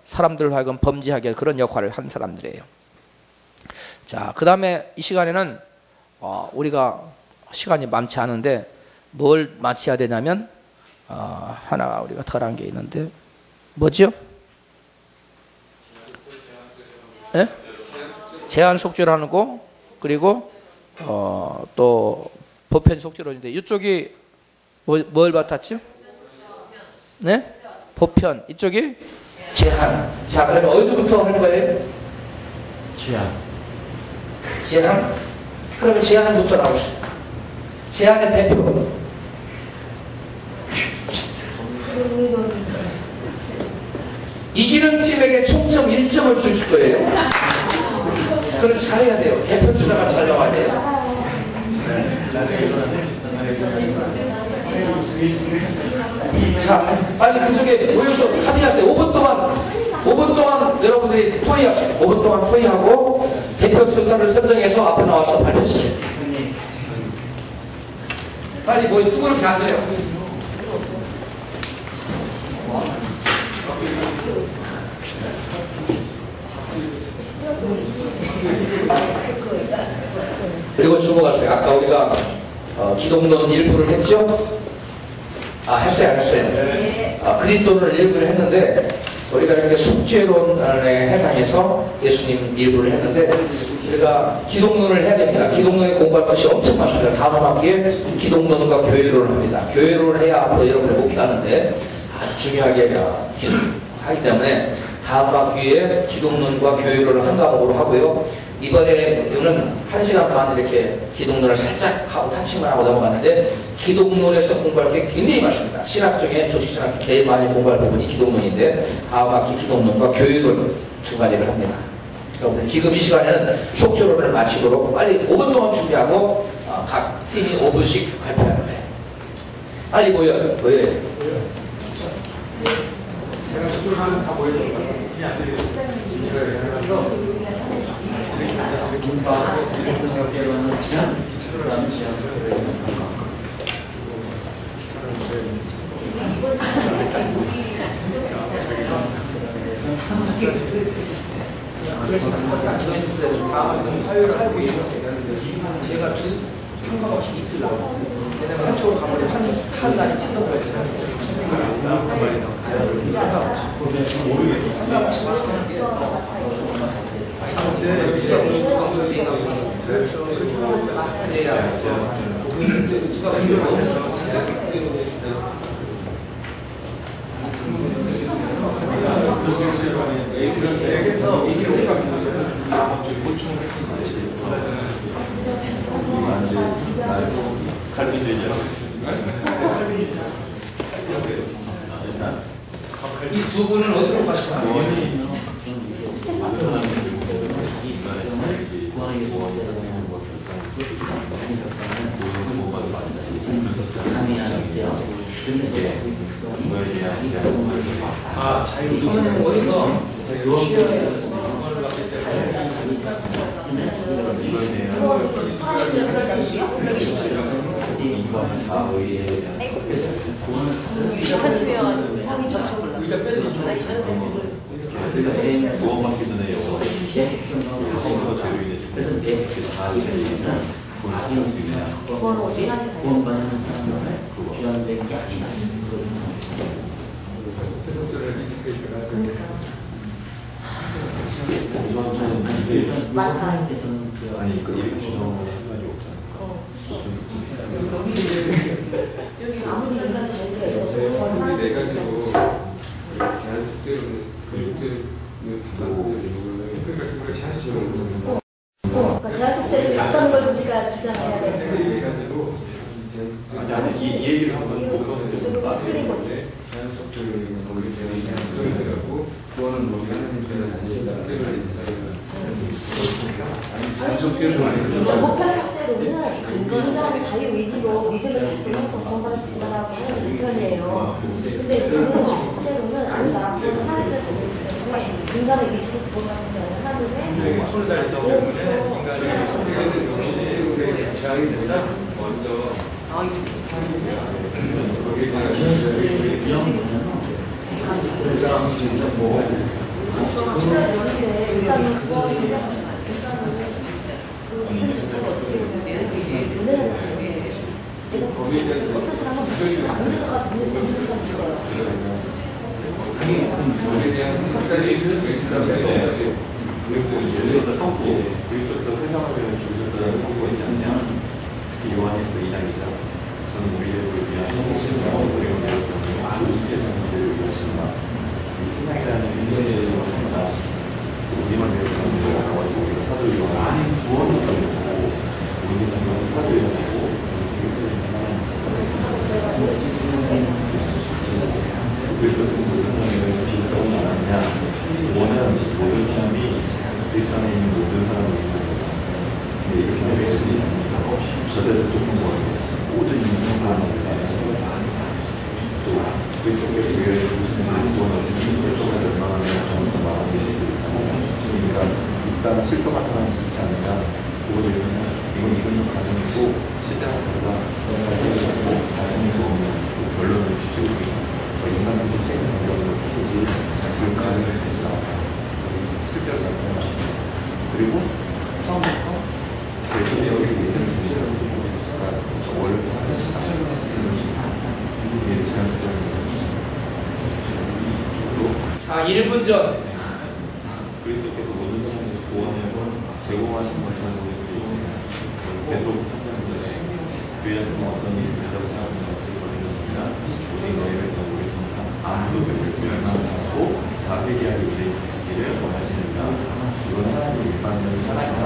사람들을 하여금 범죄하게 할 그런 역할을 한 사람들이에요. 자, 그 다음에 이 시간에는 우리가 시간이 많지 않은데 뭘 마쳐야 되냐면 하나 우리가 덜한 게 있는데 뭐죠? 네? 제한 속죄라는 거, 그리고 또 보편 속죄론인데 이쪽이 뭘 맡았죠? 네? 보편. 이쪽이 제한. 자, 그러면 어디부터 할 거예요? 제한. 그러면 제한부터 나오시죠. 제한의 대표. 이기는 팀에게 총점 1점을 주실 거예요. 그럼 잘해야 돼요. 대표 주자가 잘 나와야 돼요. 자, 빨리 그쪽에 모여서 합의하세요. 5분 동안 여러분들이 토의하세요. 5분 동안 토의하고 대표 순서를 선정해서 앞에 나와서 발표시켜요. 빨리 모여 뚜그럽게 앉아요. 그리고 주목하세요. 아까 우리가 기독론 일부를 했죠? 했어요. 그리스도를 일부를 했는데 우리가 이렇게 속죄론에 해당해서 예수님 일부를 했는데 우리가 기독론을 해야 됩니다. 기독론에 공부할 것이 엄청 많습니다. 다음 학기에 기독론과 교회론을 합니다. 교회론을 해야 앞으로 여러분을 목회하는데 아주 중요하게 하기 때문에 다음 학기에 기독론과 교회론을 한 과목으로 하고요. 이번에는 1시간 반 이렇게 기독론을 살짝 하고 타칭만 하고 넘어갔는데 기독론에서 공부할 게 굉장히 많습니다. 신학 중에 조직신학 제일 많이 공부할 부분이 기독론인데 다음 학기 기독론과 교육을 두 가지를 합니다. 여러분들 지금 이 시간에는 속조론을 마치도록 빨리 5분 동안 준비하고 각 팀이 5분씩 발표하는 거예요. 빨리 보여요. 제가 저쪽으로 하면 다 보여줘요. 그냥 안 되겠어요. 화요일 하고 있는 제가 한방없이 이틀 나와요. 왜냐면 한쪽으로 가버리면 한 날이 찐다고 했잖아요. 이 두 분은 어디로 가실까요? 자유로운 어디서 구원받기 전에 영어 선거 제도인의 주권 다 구원할 수 있느냐 구원받는 사람은 귀환된 게 아니다. 아니 이렇게 주장하는 상관이 없잖아. 여기 아무리 인간 자유가 있어도 우리 네 가지로 제한 속죄로는 그러니까 제한속죄를 어떤 걸 우리가 주장해야 돼? 아니 이 얘기를 한번 틀린 거지. 제한속죄를 거기 제한속죄라고 구원은 우리가 하는 죄는 아니다. 그러니까 목표삭제로는 인간의 자유의지로 믿음을 발동해서 구원받을 수 있다라고 하는 편이에요. 근데 그거는 속죄로는 아니다. 구원은 하나님의 법이기 때문에 인간의 의지로 구원받는 게 아니라 하나님의 손을 달기 때문에 인간의 선택에는 역시 제약이 된다. 먼저 일단은 구원을 믿음 자체가 어떻게 보면 은혜를 받는 내가 어떤 사람은 안 믿어서가 믿는 사람이 있어요. 우리에 대한 생각이 괜찮다고 그리고 주제가 성부 그리스도께서 세상을 위해 주셨다는 성부가 있지 않냐? 요한일서 2장이죠. 저는 우리를 위한 성공을 그리고 온 세상을 위하신다. 이 세상이라는 인간의 영혼입니다. 우리만 위해서 나와가지고 우리가 사도를 많이 구원을 받고 우리 성경을 사도를 하고 그래서 세상에 비슷하고 않았냐? 원하는 모든 사람이 그리스도 안에 있는 모든 사람을 근데 이렇게 되어 있으니 저대로 조금 모든 인생관을 또 그리스도께서 교회에 주시는 구원을 그리스도가 멸망하며 정말 마음이 주님이가 있다가 실패가 하나 있지 않느냐 그거를 이건 가정이고 실제로 저희가 가정이고 결론을 주시고 인간의 책임 경험을 풀지 지금 가능을 해서 실제로 나타나십니다. 그리고 처음부터 제주에 여기 있는 분들은 원래 하는 시간을 이게 제한적인 자, 1분 전. 그리스도께서 모든 사람에서 구원을 제공하신 것처럼 우리들이 계속 성장하는데 주의할 수 어떤 일이 있다고 생각하는 것을 버리는습니다. 우리 너희를 우리 성상 아무도 멸망하지 않고 다 회개하기 위해 있기를 원하시느니라. 이건 하나님의 일반적인 사랑이다.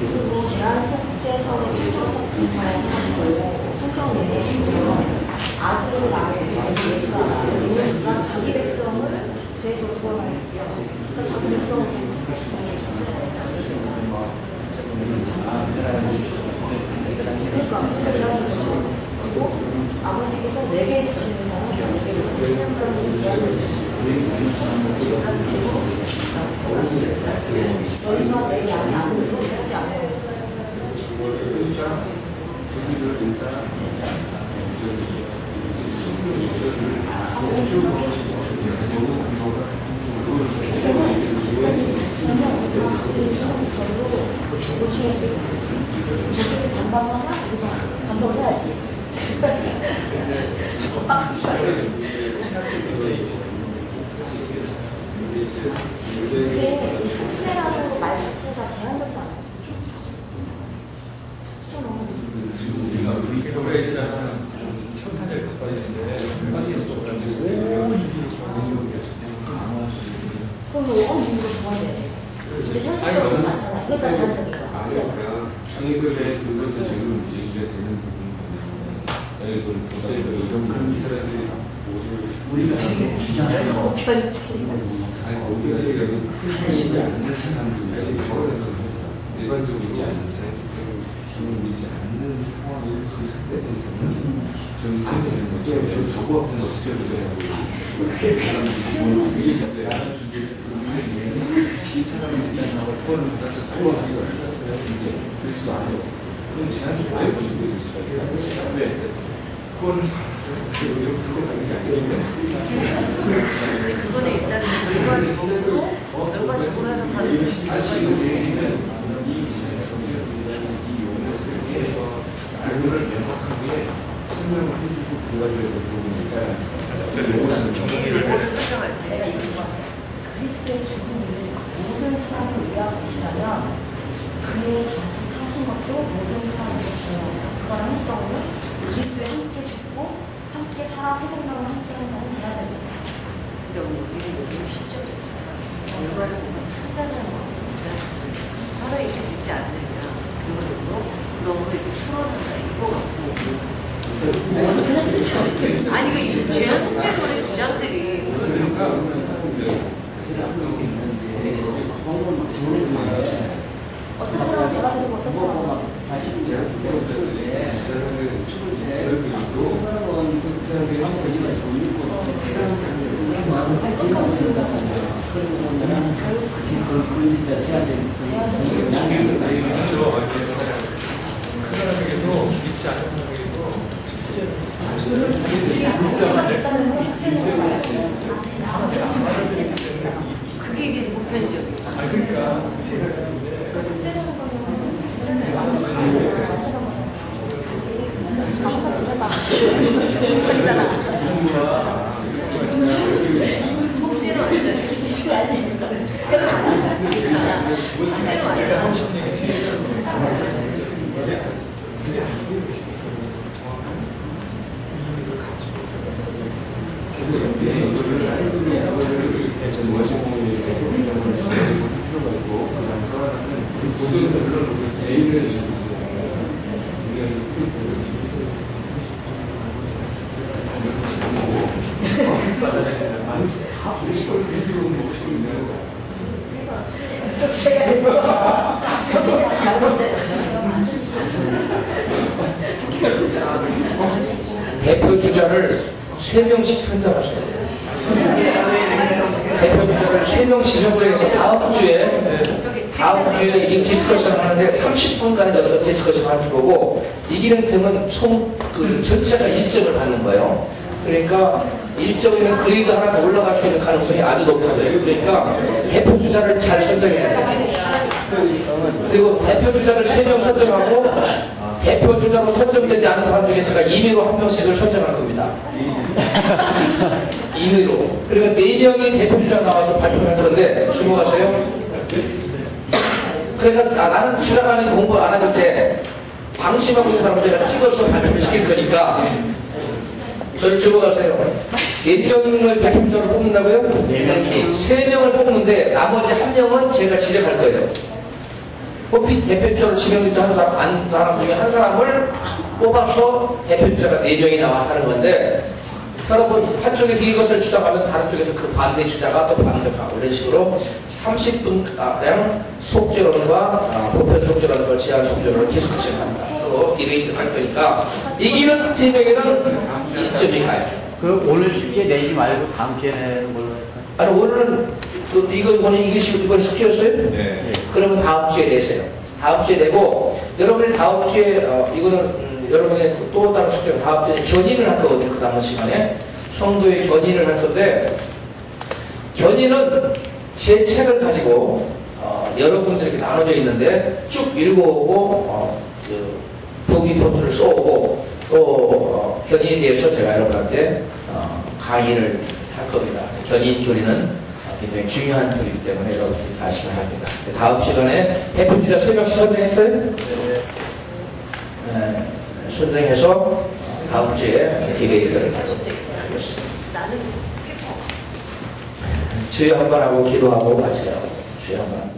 그리고 제한국제선의 성경적 분야에서 성경 내용에서 아들을 낳은 예수가 그러니까 자기 백성을 죄에서 구원하였고요. 그러니까 자기 백성을 그러니까 제가 그리고 아버지께서 내게 주시는 자는 너희가 내게 아니 아들을 하지 않아요. 반박하나? 반박을 해야지. 이게 숙제라는 말 자체가 제한적이지 않아요. 그럼 5번 중으로 정해야 돼. 근데 현실적으로 그렇지 않잖아요. 그러니까 제한적인 거야. 아니 그래 그것도 지금 얘기가 되는 부분이거든요. 이런 그런 사람들이 우리가 주장하는 편지. 아니 우리가 생각은 크지 않는 사람들이 일반적으로 있지 않는 사람들이 있지 않는 상황이 그 상태에서는 좀 생기는 거죠. 저거 같은 거 어떻게 보세요? 이게 진짜 이 사람이 있잖아요. 그거를 가서 풀어놨어. 이제 그럴 수도 아니고 그럼 제한적으로 왜 무슨 일이 있을 수가 있어요? 왜? 그거는 이렇게 생각하는 게 아니니까. 그거는 일단 결과적으로 결과적으로 해서 받는 이 용어에서 알고를 명확하게 설명을 해주고 도와줘야 될 부분이니까 용어를 설정할 때 내가 이거 봤어요. 그리스도의 죽음이 모든 사람을 위한 것이라면 그의 다시 사신 것도 모든 사람에게 중요하다. 그거랑 한시적으로는 그리스도에 함께 죽고 함께 살아 새 생명을 함께 한다는 제안을 줍니다. 근데 우리는 여기 실적이었잖아. 결과를 보면 판단하는 거 하나 이렇게 되지 않느냐. 그런 거 이렇게 추론한다 이거 같고. 아니 그 제한국제론의 주장들이 어떤 사람은 받아들이고 어떤 사람은 자신이 제한국제론에 그 사람들이 항상 이유가 그건 진짜 제한된 그 사람에게도 믿지 않는 사람에게도 그게 이제 보편적이에요. 그러니까 제가 생각하는데 숙제라는 거는 완전한 거잖아요. 걸리잖아. 속죄로 완전 아니니까. 속죄로 완전. 대표 주자를 3명씩 선정하셔야 돼요. 대표 주자를 3명씩 선정해서 다음 주에 이 디스커션 하는데 30분까지 넣어서 디스커션 하는 거고, 이기는 팀은 전체가 20점을 받는 거예요. 그러니까 1점이면 그리드 하나 더 올라갈 수 있는 가능성이 아주 높아져요. 그러니까 대표 주자를 잘 선정해야 돼요. 그리고 대표 주자를 3명 선정하고, 대표 주자로 선정되지 않은 사람 중에서가 임의로 1명씩을 선정할 겁니다. 임의로. 그러면 4명이 대표 주자 나와서 발표할 건데, 주목하세요. 그러니까 나는 주장하는 공부 안 하실 때 방심하고 있는 사람을 제가 찍어서 발표를 시킬 거니까 저를 주목하세요. 4명을 대표 주자로 뽑는다고요? 3명을 뽑는데 나머지 1명은 제가 지적할 거예요. 뽑힌 대표주자로 지명되지 않은 사람 중에 한 사람을 뽑아서 대표주자가 4명이 나와서 하는 건데, 여러분 한쪽에서 이것을 주장하면 다른 쪽에서 그 반대 주자가 또 반대하고, 이런 식으로 30분가량 속죄론과 보편 속죄론과 제한 속죄론을 디스커션 합니다. 서로 디베이트를 할 거니까 이기는 팀에게는 1점이 가요. 그럼 오늘 숙제 내지 말고 다음 주에 내는 걸로 할까요? 아니, 오늘은 이번에 이번에 숙제였어요? 네. 그러면 다음 주에 내세요. 다음 주에 내고, 여러분이 다음 주에 이거는 여러분의 또 다른 숙제, 다음 주에 견인을 할 거거든요. 그 남은 시간에 성도의 견인을 할 건데, 견인은 제 책을 가지고 여러분들에게 나눠져 있는데 쭉 읽어오고 보기 노트를 써오고, 또 견인에 대해서 제가 여러분한테 강의를 할 겁니다. 견인 교리는 굉장히 중요한 교리이기 때문에 여러분들이 아시면 합니다. 다음 시간에 대표주자 3명씩 선정했어요? 네. 선정해서 다음 주에 디베이트를 하겠습니다. 주여 한번 하고 기도하고 같이 하고, 주여 한번.